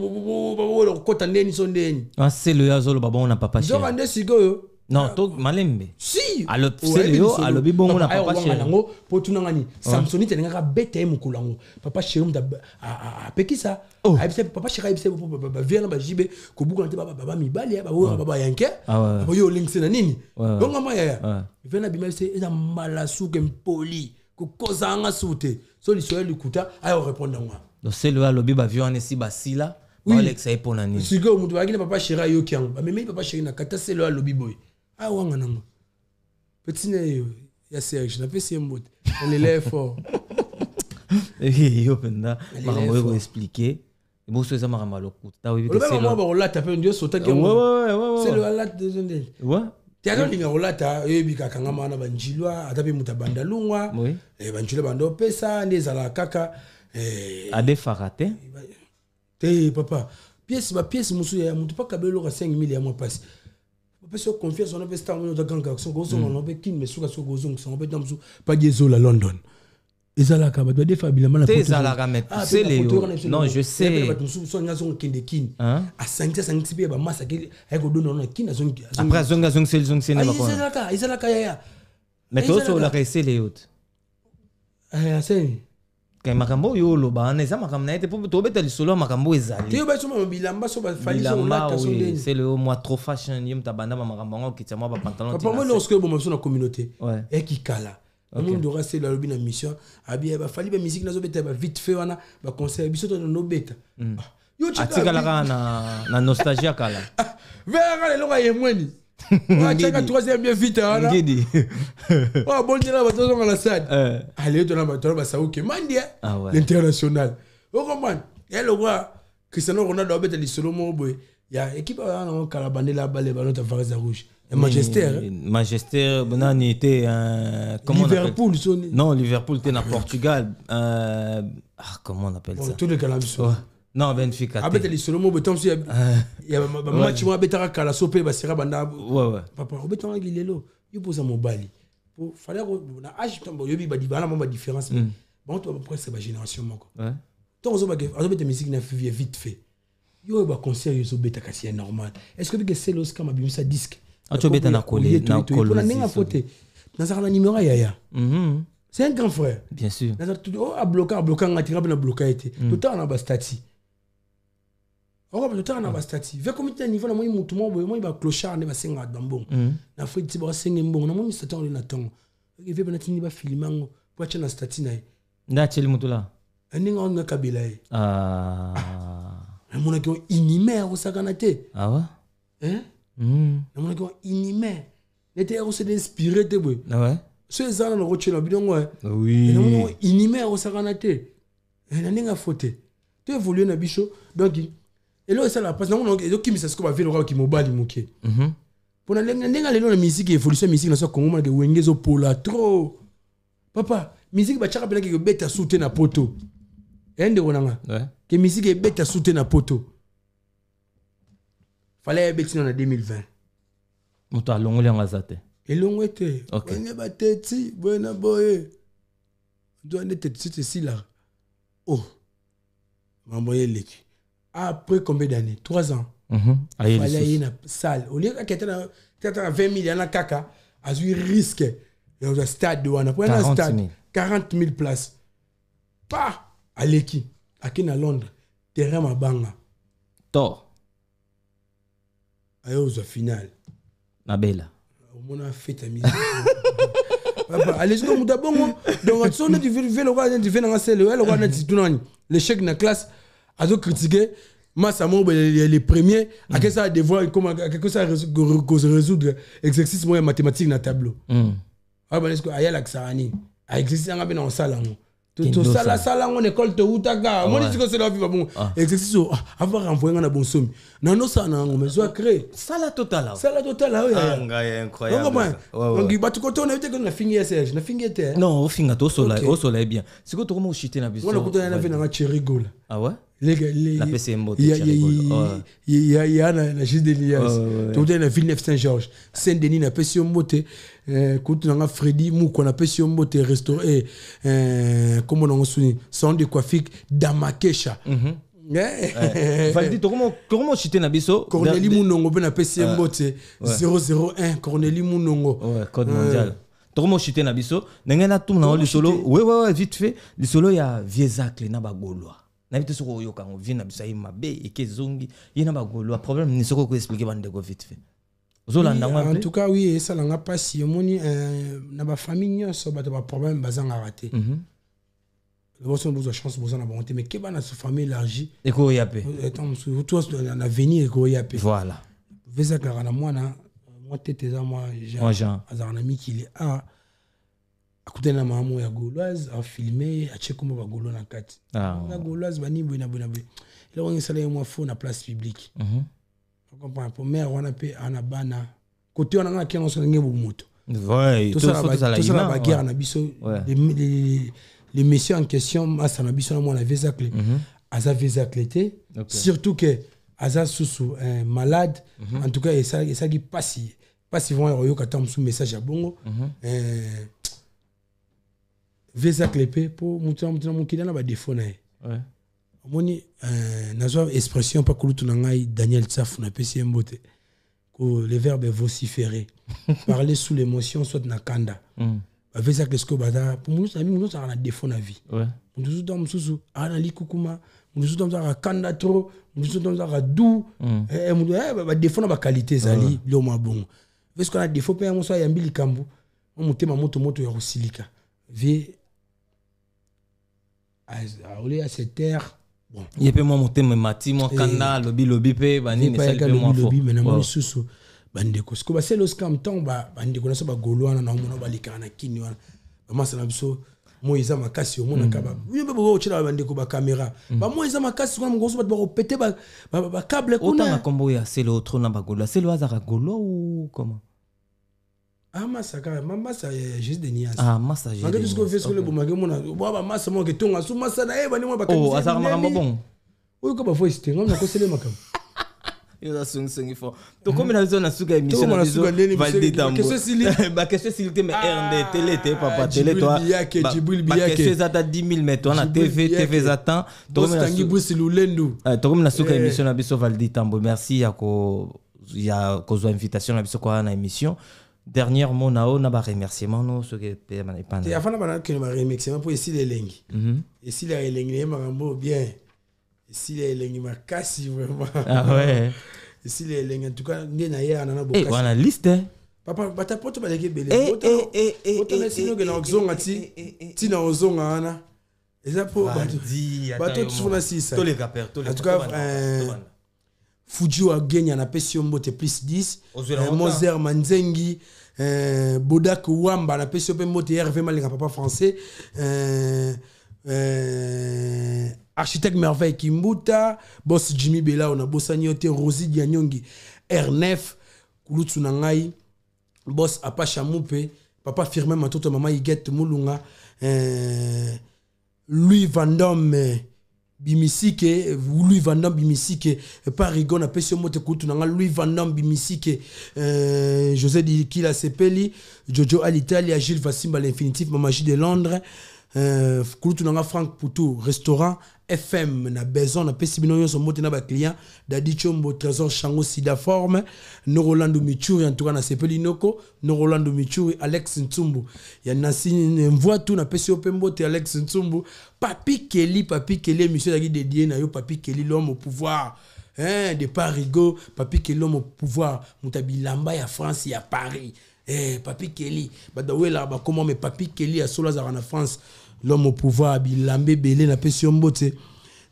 Kota ndeni so ndeni ah c'est le azolo ba bon na papa chéri zo ande sigo non to malembe si alors c'est le alobi bongo na papa chéri ngo potuna ngani Samsonite nga bete mukulango papa chéri mta a pekisa aibse papa chéri aibse ba viana ba jibe ko buka nte baba mibali baba yanke baba yo linkse na nini donc ma ya vena bimelse eza malasu ke mpoli ko kozanga sute so lisolo likuta ayo répondre moi donc c'est le alobi ba viana si basila Alex ay pona nini sigo mutu bagine papa chéri yo kiango ba meme papa chéri na kata c'est le alobi boy ah wanga nango petit ne ya Serge na pesi mbot on est fort yo penda makambo ko expliquer bo so za makambo lokuta ta wi que c'est le ba rolata pe ndio sota ke ouais c'est le rolata de zone ouais tiano linga rolata ebika kanga mana banjilwa atape mutabanda lungwa e banjilwa bando pesa ndezala kaka ade farate te papa pièce musu ya mutu pa kabelo ka 5000 ya mois passe parce que confiance on a fait star on a ganga son gozo on a fait kin mais suka so gozo on fait damsu pas diesel à London ezala ka ba de fabilement la ezala ka met c'est les non je sais so nga son kin de kin a 5 pe ba massa ke ay ko donno kin son après zonga c'est ne pas ezala ka ya mais to so la ka c'est les autres c'est kay makambo yo lo ba na eza makambo na ete po to beta lisolo makambo ezali te ba so bilamba so ba fali so la ka so ndeni c'est le moi trop fashion yim tabanda makambo ngo kitsa moi ba pantalon papa moi lorsque bon mo so na communauté et qui kala on doit rester la lobby na mission abi ba fali ba musique na zo beta ba vite fait wana ba concert biso to no beta yo atika la na nostalgie kala vera le loka yemweni chaka troisième bien vite ana ngidi bon dina ba tozo ngala sad allez to na ba to ba sauke mandia l'international man elle voit Cristiano Ronaldo a bête lisolo mo boy ya équipe ana kala bandela balle ballon ta varese rouge Manchester bonani était comment Liverpool non Liverpool était na Portugal comment on appelle ça tout le calabis non Benfica abete lisolo mo betom si ya match mo abetaka kala sope ba sera banda ouais papa obetanga lelo yo posa mobali pour fallait na âge tombo yo bi ba di bana mo ba différence bon to presque ba génération moko to zo ba bete musique na vite fait yo ba concert yo zo beta kasi normal est-ce que c'est l'Oscar ma bimisa disque tu beta na coller na ninga fote na ça na numéro ya C'est un grand frère. Bien sûr. Oh, à bloquer, on a tiré à bloquer. Tout le temps, on a bastati. Oh, tout le temps, on a bastati. Vu comme il y a un niveau, il y a un clochard, il y a un sengat bambon. Il y a un frère qui va sengat bon. Il y a un satan, il y a un temps. Il y a un film, il y a un film, il y a un statine. Il y a un film, il y a un film. Il y a un kabila. Ah. Il y a un film inimé au saganate. Ah ouais? Hein? Il y a un film inimé. Il y a un film inspiré. Ah ouais? Ceux qui ont reçu la vidéo, oui. Il y a un film inimé au saganate. Il y a un film faute. Tu évolues dans le bichot. Donc, et là, ça la passe. Non, non, qui me sait ce qu'on va faire qui mobile moqué. Pour la musique, évolution musique, dans ce qu'on a des pola trop. Papa, musique va chara que bête à soutenir na poto. Ende onanga. Que musique est bête à soutenir na poto. Fallait bête en 2020. Moto a longo lenga zate. Et longo était. OK. On est bateti, buena boy. Doit être ici là. Oh. M'envoyer l'équipe. Après combien d'années? 3 ans. Il fallait aller dans la salle. Au lieu qu'il y ait 20 000, il y a un caca. Il y a un risque. Il y a un stade. Il y a un stade. 40 000 places. Pas à l'équipe. À Londres. Terrain à Banga. Tort. Au final. Nabela. On a fait ta musique. Allez, donc, d'abord, donc, tu fais le roi, tu fais dans la salle. Le roi, tu l'échec dans la classe. À critiquer, moi, ça m'a les premiers, à quel ça devoir, comment, à quel ça résoudre exercice moyen mathématique dans le tableau. Ah, ben, est-ce que Aya Laksarani, à exercice, on a bien en salle. Tout ça, la salle, on école de Outaka. Moi, je dis que c'est la vie, bon. Exercice, avoir renvoyé un bon somme. Non, non, ça, on me soit créé. Ça, la totale. Ça, la totale, oui. Incroyable. Donc, il va tout côté, on a vu qu'on a fini, Serge. On a fini, non, on finit au soleil bien. C'est quoi, tu as chité dans la on a côté, on a vu dans la Chérigola. Ah ouais? La PCM, il y a la Gilles de Lias. Tout est dans Villeneuve-Saint-Georges. Saint-Denis, la PCM Moté. Quand on a Freddy Mouk, on a PCM Moté restauré. Comment on a souligné? Salon de coiffure d'Amakesha. Valdi, comment chité na biso? Cornélie Mounongo, ben a PCM Moté. 001, Cornélie Mounongo. Ouais, code mondial. Comment chité na biso? N'engena tout na le solo. Ouais, vite fait. Le solo, il y a Viezacle na bagoloa. N'habite sur le yoka, on vient d'absaï ma bé et que zongi, il y a pas le problème, ni ce qu'on peut expliquer bande de vite fait. En tout cas, oui, ça n'a pas si moni na ba famille ça ba problème bazan a raté. Le boss on a chance boss on a bonté mais que ba na famille élargie. Et ko yapé. Attends, toi en avenir et ko yapé. Voilà. Veza kana moi tete za moi Jean. Azana mi qui est a écoutez la maman ya gauloise a filmé a checker comment va gaulo na kati la gauloise bani bona là on s'allait moi faux na place publique on comprend pour mère on a pe ana bana côté on a qui on se ngé moto ouais tout ça la guerre na biso les messieurs en question ça na biso na moi la Vezacle aza Vezacle surtout que aza sous malade en tout cas et ça qui passe vont yo katam sous message à bongo Vezacle pour mon qui na ba défaut na ouais moni nazo expression pas kulutu na ngai Daniel Tsaf na PCM Bote que le verbe est vociférer parler sous l'émotion soit na kanda Vezacle ce que bada pour nous amis nous ça na défaut na vie ouais nous sommes sous ana likukuma nous sommes à kanda trop nous sommes à dou et ba défaut na ba qualité zali lo ma bon parce qu'on a défaut pe mo so ya mbili kambu on mutema moto ya rosilika vie à cette terre bon il peut moi monter mes mati moi kana lobby pe bani ne sel pe moi fort mais na mo susu bande ko sko ba c'est le scam temps ba bande ko na so ba golwana na mo ba likana kini wana ba masa na biso moiza makasi o mona kaba yebe bo chila bande ko ba caméra ba moiza makasi ko mo so ba péter ba câble ko na kombo ya c'est l'autre na ba golwa c'est le hasard golo ou comment ah masaka massa juste de nias ah massa j'ai malgré tout ce que fait sur le bomage mona ba massa mo ke tonga sous massa na e ba ni mo ba oh hasard makamba bon o ko ba voice te ngam na ko sele makam yo da sung fort to comme na zone suka émission na biso Valdi Tambo ba question s'il te mais RD télé te papa télé toi ba question zata 10 000 mais toi na TV zata to tangi busi lulendo to comme na suka émission na biso Valdi Tambo merci ya ko invitation na biso kwa na émission dernier mot nao na ba remerciement no ce que pe na pas. Et avant na que ma remerciement pour ici les lengi. Ici les lengi marambo bien. Ici les lengi ma kasi vraiment. Ah ouais. Ici les lengi en tout cas ni na ya na boka. Eh wana liste. Papa bata poto ba leke belé. Poto na sino que na ozonga ti na ozonga ana. Eza po bato tsuna sisa. Tous les gapers, tous les. En tout cas Fuji a gagné na pesi mbote plus 10. Moser Manzengi Bodak Wamba na pesi mbote Hervé Malinga papa français. Architecte Merveille Kimbuta, boss Jimmy Bella on a bossani ote Rosie Dianyongi R9 Kulutsu Nangai, boss Apache Moupe, papa Firmin Matoto mama Iget Mulunga, Louis Vandom Bimisike, Louis Vandom Bimisike, Parigon a pesi mote Kulutsu Nanga, Louis Vandom Bimisike, José Di Kila Sepeli, Jojo Alitalia, Gilles Vassimba l'Infinitif, Mama J de Londres. Kulutsu Nanga Franck Poutou, restaurant FM na besoin na pesi bino yo so mote na ba client Dadi Chombo Trésor Chango Sida Forme no Rolando Michuri en tout cas na sepeli noko no Rolando Michuri Alex Ntsumbu ya nasi mvoa tout na pesi opembo te Alex Ntsumbu Papi Kelly monsieur dagi dédié na yo Papi Kelly l'homme au pouvoir de Parigo Papi Kelly l'homme au pouvoir mutabilamba ya France ya Paris Papi Kelly badawela ba comment mais Papi Kelly a Solazara na France l'homme au pouvoir bilambe belé na pesi mbote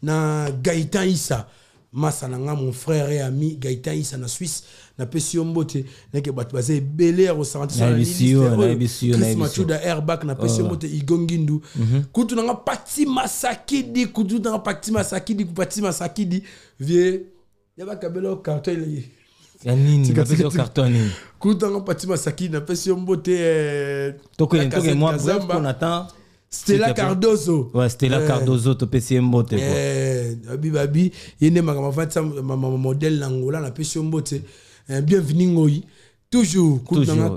na Gaëtan Issa masa nanga mon frère et ami Gaëtan Issa na Suisse na pesi mbote neke bat basé belé au santé na Chris Mathieu da Airbag na pesi mbote igongindu kutu nanga Pati Masakidi kutu nanga Pati Masakidi vie yaba kabelo carton ile Yanini na pesi carton ni kutu nanga Pati Masakidi na pesi mbote toko moi bref qu'on attend Stella Cardozo. Ouais, Stella Cardozo, to PC Mbote. Babi, yene ma modèle l'Angola, na PC Mbote. Bienvenue ngoi. Toujours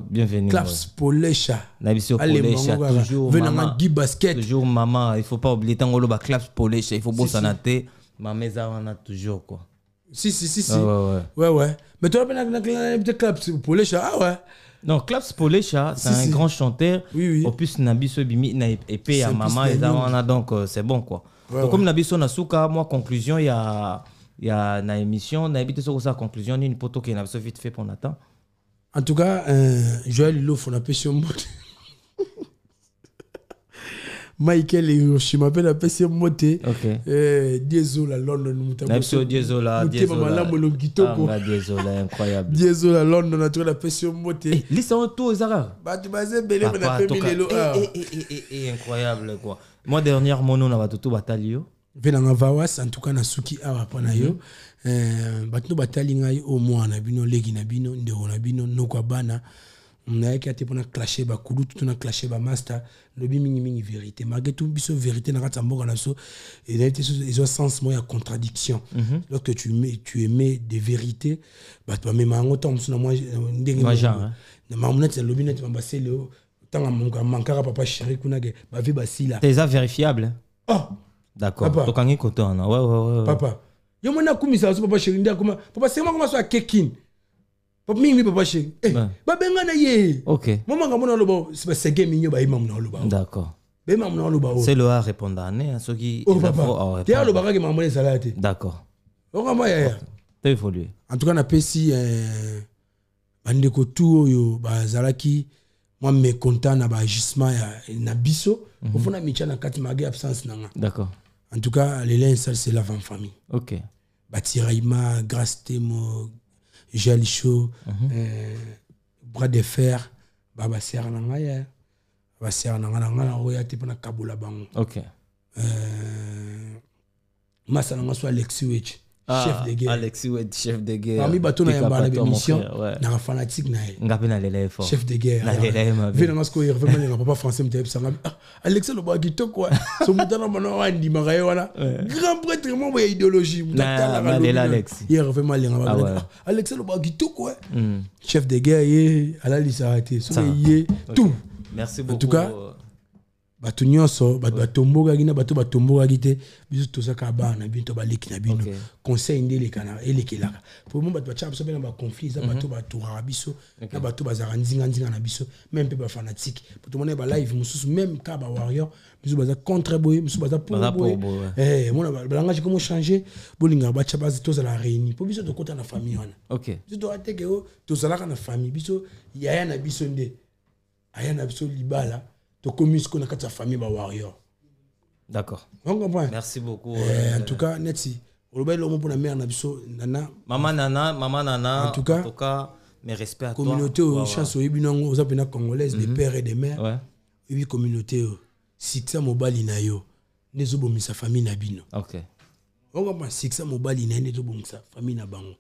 bienvenue. Claps Polecha. Na biso Polecha toujours. Venanga Guy Basket. Toujours maman, il faut pas oublier tangolo ba Claps Polecha, il faut bosser sanate. Ma mesa on a toujours quoi. Si. Ouais. Mais toi na Claps Polecha, ah ouais. Non, Claps Polecha, c'est un grand chanteur. Oui. Au plus, Nabiso Bimi, na épée à maman, et donc c'est bon quoi. Donc, comme Nabiso Nasuka, moi, conclusion, il y a une émission, Nabité sur sa conclusion, il y a une poteau qui est vite fait pour Nathan. En tout cas, Joël Lof, on a pêché au monde. Michael Hiroshima appelle la PC moté. Désolé London nous désolé incroyable. Désolé London naturel la PC moté. Listen tout aux arabes. Bah tu basé belé mais na fait milelo. Incroyable quoi. Moi dernière mono na batutu batalio. Venanga vawas en tout cas na suki awa pona yo. Batno batali ngai au moins na bino legi na bino ndeko na bino nokwa bana. On a été pour clasher ba kudu tout on a clasher ba master le mingi vérité malgré tout biso vérité na ratambo na so et ils ont sens moi contradiction lorsque tu émets des vérités bah toi même en autant na moi ndenge na mamunat le binet ba basé le tanga mankara papa chéri kuna ge ba vi basila t'es vérifiable d'accord to kangi koton ouais papa yo mona kumisa so papa chéri ndia kuma papa c'est comment so a kekin mingi papa chéri ba benga na ye OK maman ngamona lobo c'est game minyo ba imam na lobo d'accord ba imam na lobo c'est le à répondre à ce qui t'es à lobo ka maman salate d'accord on va ya t'as évolué en tout cas na pesi bande ko tout yo ba zalaki moi me content na ba agissement ya na biso au fond na micha na kati magé absence nanga d'accord en tout cas les liens ça c'est l'avant famille OK Batiraima grâce temo gel chaud bras de fer baba serre nanga ya ba serre nanga na roya te pona kabula bango OK masa nanga so Alexis Wedge chef de guerre Alexis Wedge chef de guerre parmi bato na yamba na émission na fanatique na ngapi na lele fort chef de guerre na lele ma vena ngasko Hervé Malinga papa français mtep sanga Alexis lo ba gito quoi so mutana mano wandi magaye wana grand prêtre mo ba idéologie mutata na lele Alexis Hervé Malinga Alexis lo ba gito quoi chef de guerre ye ala lisarate so ye tout merci beaucoup en tout cas bato nyonso bato batombokaki na bato batombokaki te biso tozaka bana bino to baleki na bino conseil nde elekelaka po mo bato batyaka biso mpe na baconflit eza bato baturaka biso na bato bazalaka nzinga na biso même mpe bafanatique po tomona balive mosusu même ka bawarrior biso baza contre boye mosusu baza pour boye mona balangage komo changer bolingaka batya basi tozala réuni po biso tokota na famille wana biso tokateke o tozalaka na famille biso yaya na biso nde aya na biso libala to commis qu'on a quatre sa famille ba warrior. D'accord. On comprend. Merci beaucoup. En tout cas, Netsi. On va le mot pour la mère Nabiso Nana. Maman Nana. En tout cas, mes respects à toi. Communauté aux chance aux ibinango aux appels congolaises des pères et des mères. Ouais. Et puis communauté Sixa Mobali Nayo. Nezo bomi sa famille Nabino. OK. On comprend Sixa Mobali Nayo nezo bomi sa famille Nabango.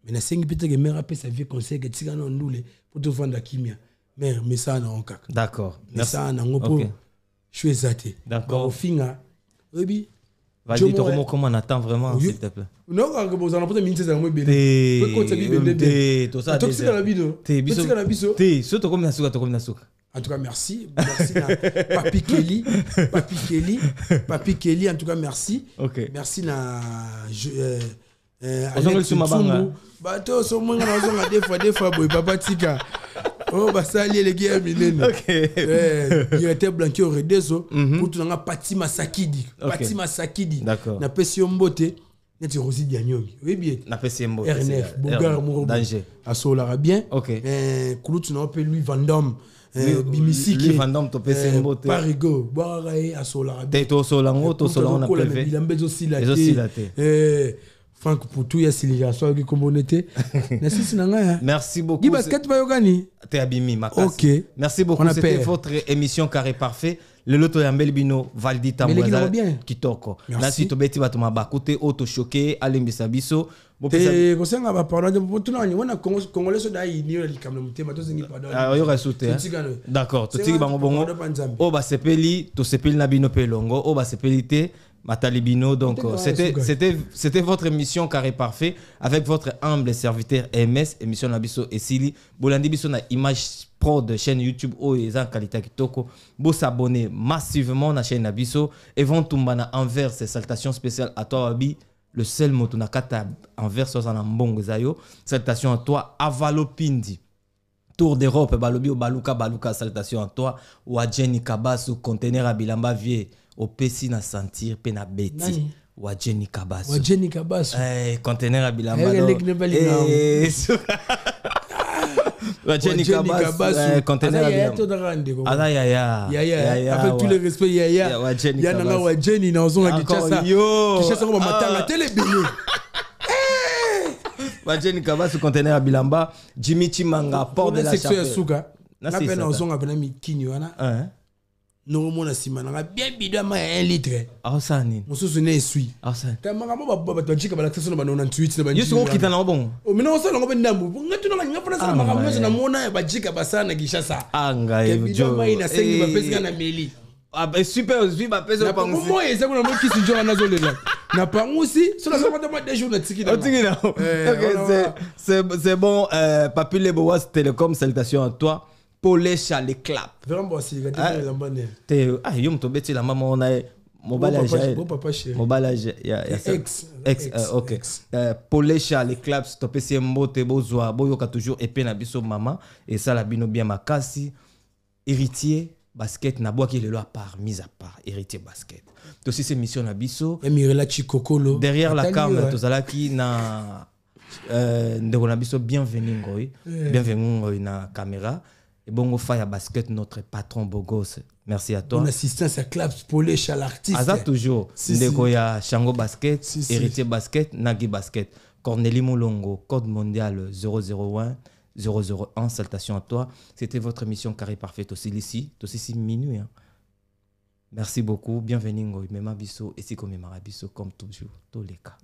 Mais na sengi peut-être que mère appelle sa vie conseil que tika non ndule pour te vendre kimia. Mais ça non kaka. D'accord. Mais ça non po. Je suis zaté. D'accord. Au finga. Oui. Vas-y, comment on attend vraiment s'il te plaît. Non, quand vous en avez minutes ça moi bien. T'es tout ça. T'es la vidéo. T'es la biso. T'es surtout comme na suka. En tout cas merci Papi Kelly en tout cas merci. OK. Merci na Alex Sumabanga. Bato so mwanga na zonga des fois boy papa tika. Oh basali les gars minene. OK. Il était blanqué au redeso pour tout nga Patima Sakidi. Patima Sakidi. Na pesio mbote. Neti Rosi Dianyongi. Oui bien. Na pesio mbote. RNF Bogar Morobo. Danger. Asolara bien. OK. Kulutu na appelle Louis Van Damme. Bimisiki. Louis Van Damme to pesio mbote. Parigo. Borae Asolara bien. To solango to solango na PV. Bilambezo silate. Franck pour tout, il y a civilisation qui communauté. Merci beaucoup. Guy Basket va yogani. T'es abimi, ma OK. Merci beaucoup. C'était votre émission Carré Parfait. Le loto ya mbelbino Valdi Tamboza Kitoko. Merci to beti batuma bakote auto choqué alembisa biso. Te kosenga ba pardon pour tout nani wana congolais so dai ni le kamna mutema to zingi pardon. Ah yo resute. D'accord. To tiki bango bongo. O ba sepeli to sepeli na bino pelongo. O ba sepeli te Matalibino, donc c'était votre émission Carré Parfait avec votre humble serviteur MS, émission Nabiso et Sili. Bolandi biso na image pro de chaîne YouTube ou en qualité kitoko. Vous s'abonner massivement na chaîne Nabiso et vont tumbana envers ces salutations spéciales à toi Abi. Le seul mot na kata envers sosana mbongo zayo. Salutations à toi Avalopindi. Tour d'Europe balobi o baluka salutations à toi wa Jenny Kabasu conteneur à Bilamba vie. Au PC na sentir pe na beti wa Jenny Kabasu. Wa Jenny Kabasu. Conteneur à Bilamba. Wa Jenny Kabasu. Conteneur à Bilamba. Yaya. Avec tous les respects Yaya. Yana wa Jenny na ozonga kichasa. Kichasa ko matanga tele bini. Wa Jenny Kabasu conteneur à Bilamba. Jimmy Chimanga port de la chapelle. Na pena ozonga pena mikini wana. Non mon asimana bien bidama 1 litre. Ah ça ni. Mususu ne esui. Ah ça. Kama ba tojika ba taxo na 98 na ba. Yusu kita na bon. O mina osala ngobe ndambu. Ngatu na ngafuna sana makambo na mona ba jika ba sana Kishasa. Anga jo. Bidama ina sengi ba pesa na meli. Ah ben super, je ba pesa pa ngusi. Moi eza kuna mo kisi jo na zolela. Na pangusi, so na ça pas des jours na tiki na. Tiki na. OK, c'est bon Papi Leboas Télécom, salutations à toi. Polesha les clap. Vraiment si gati la mbane. Te yo mtobeti la mama ona mobile age. Papa chéri. Mobile age ya X. OK. Polesha les claps to pesi mbote bozwa boyoka toujours épée na biso mama et ça la bino bien makasi. Héritier basket na boaki lelo à part mise à part héritier basket. To si c'est mission na biso. Emirela Chikokolo. Derrière la cam tozalaki na ndeko na biso bienvenue ngoy. Bienvenue ngoy na caméra. Et bongo Faya Basket, notre patron Bogos. Merci à toi. Mon assistance à Claps Polesha l'artiste. Aza toujours. Ndekoya Shango Basket, Héritier Basket, Nagi Basket. Cornélie Moulongo, code mondial 001 001. Salutations à toi. C'était votre émission Carré Parfait aussi ici minuit. Hein. Merci beaucoup. Bienvenue Ngoy Mema Bisso et si comme Marabisso comme toujours tous les cas.